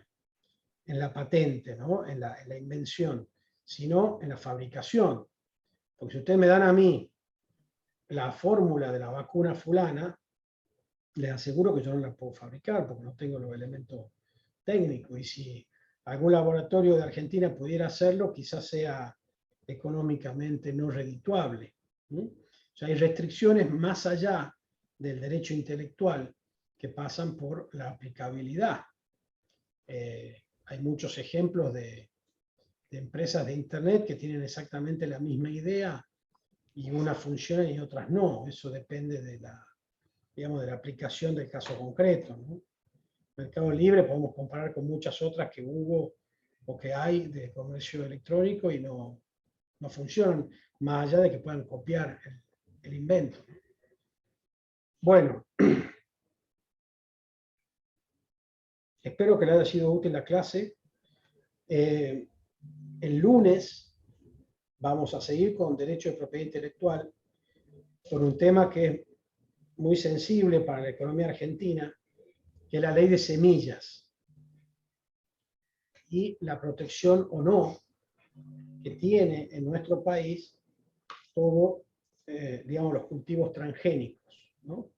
la patente, ¿no? en la invención, sino en la fabricación. Porque si ustedes me dan a mí la fórmula de la vacuna fulana, les aseguro que yo no la puedo fabricar porque no tengo los elementos técnicos. Y si algún laboratorio de Argentina pudiera hacerlo, quizás sea económicamente no redituable. O sea, hay restricciones más allá del derecho intelectual que pasan por la aplicabilidad. Hay muchos ejemplos de empresas de Internet que tienen exactamente la misma idea y unas funcionan y otras no. Eso depende de la, digamos, de la aplicación del caso concreto, ¿no? Mercado Libre podemos comparar con muchas otras que hubo o que hay de comercio electrónico y no funcionan, más allá de que puedan copiar el invento. Bueno, espero que le haya sido útil la clase. El lunes vamos a seguir con derecho de propiedad intelectual, por un tema que es muy sensible para la economía argentina, que es la ley de semillas y la protección o no que tiene en nuestro país todo, digamos, los cultivos transgénicos, ¿no?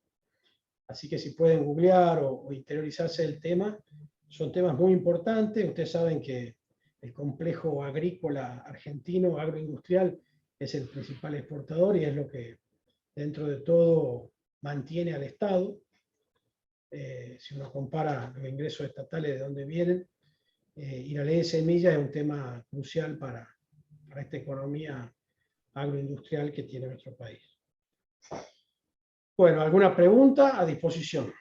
Así que si pueden googlear o interiorizarse del tema, son temas muy importantes. Ustedes saben que el complejo agrícola argentino, agroindustrial, es el principal exportador y es lo que dentro de todo mantiene al Estado. Si uno compara los ingresos estatales de dónde vienen, y la ley de semillas es un tema crucial para esta economía agroindustrial que tiene nuestro país. Bueno, ¿alguna pregunta? A disposición.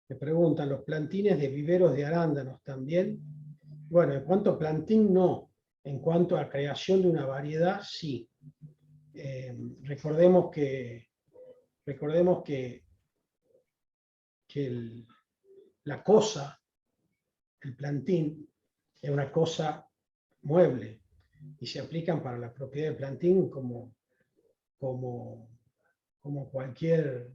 Me preguntan, ¿los plantines de viveros de arándanos también? Bueno, en cuanto a plantín, no. En cuanto a creación de una variedad, sí. Recordemos que la cosa, el plantín, es una cosa mueble y se aplican para la propiedad del plantín como cualquier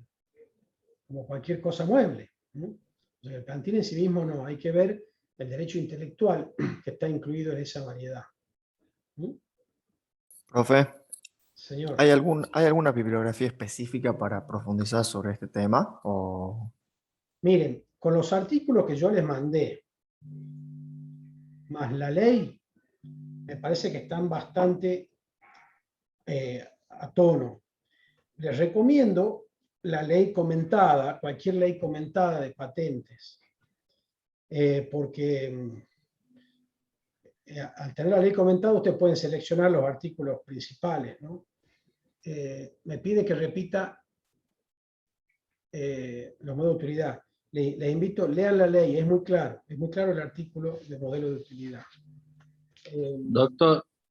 cosa mueble, ¿no? O sea, el plantín en sí mismo no, hay que ver el derecho intelectual que está incluido en esa variedad. Profe, Señor. ¿hay alguna bibliografía específica para profundizar sobre este tema? O... Miren, con los artículos que yo les mandé, más la ley, me parece que están bastante a tono. Les recomiendo la ley comentada, cualquier ley comentada de patentes, porque al tener la ley comentada ustedes pueden seleccionar los artículos principales, ¿no? Me pide que repita los modos de utilidad. Les invito, lean la ley, es muy claro el artículo de modelo de utilidad.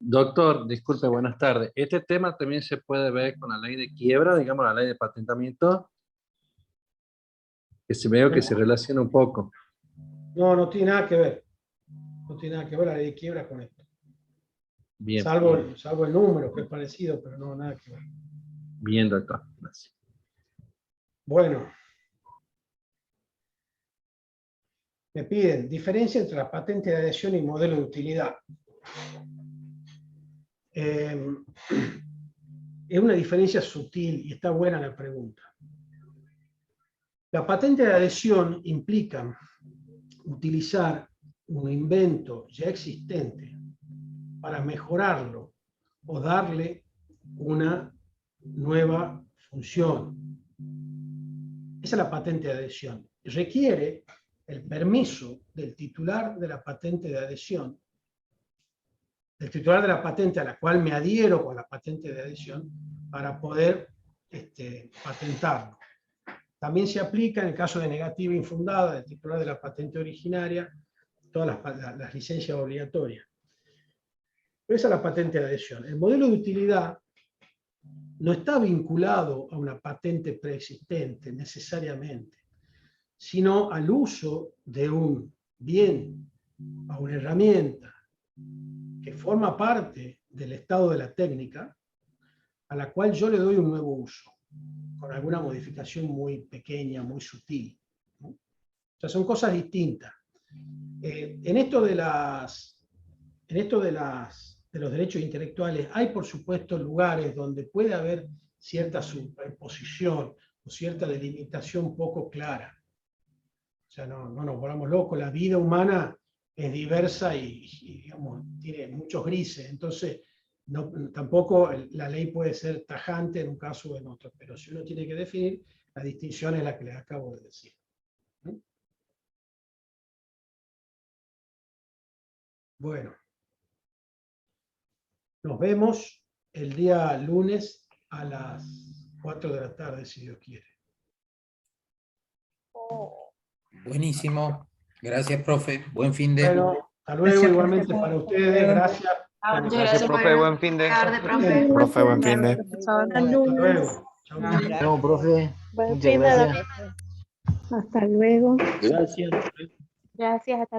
Doctor, disculpe, buenas tardes. ¿Este tema también se puede ver con la ley de quiebra, digamos la ley de patentamiento? Que se veo que se relaciona un poco. No tiene nada que ver. No tiene nada que ver la ley de quiebra con esto. Bien, salvo el número, que es parecido, pero no, nada que ver. bien, doctor. Gracias. Bueno. Me piden diferencia entre la patente de adhesión y modelo de utilidad. Es una diferencia sutil y está buena la pregunta. La patente de adhesión implica utilizar un invento ya existente para mejorarlo o darle una nueva función. Esa es la patente de adhesión. Requiere el permiso del titular de la patente de adhesión, del titular de la patente a la cual me adhiero con la patente de adhesión para poder patentarlo. También se aplica en el caso de negativa infundada del titular de la patente originaria, todas las licencias obligatorias. Pero esa es la patente de adhesión. El modelo de utilidad no está vinculado a una patente preexistente necesariamente, sino al uso de un bien, a una herramienta que forma parte del estado de la técnica, a la cual yo le doy un nuevo uso, con alguna modificación muy pequeña, muy sutil, ¿no? O sea, son cosas distintas. En esto de los derechos intelectuales hay, por supuesto, lugares donde puede haber cierta superposición o cierta delimitación poco clara. O sea, no nos volvamos locos, la vida humana es diversa y digamos, tiene muchos grises, entonces tampoco la ley puede ser tajante en un caso o en otro, pero si uno tiene que definir, la distinción es la que les acabo de decir. Bueno, nos vemos el día lunes a las 4 de la tarde, si Dios quiere. Buenísimo. Gracias, profe. Buen fin de... Bueno, hasta luego, igualmente para ustedes. Gracias. Gracias, profe. Buen fin de. Profe, buen fin de. Hasta luego. Chau. No, profe. Buen Muchas fin de gracias. Hasta luego. Gracias. Gracias, hasta luego.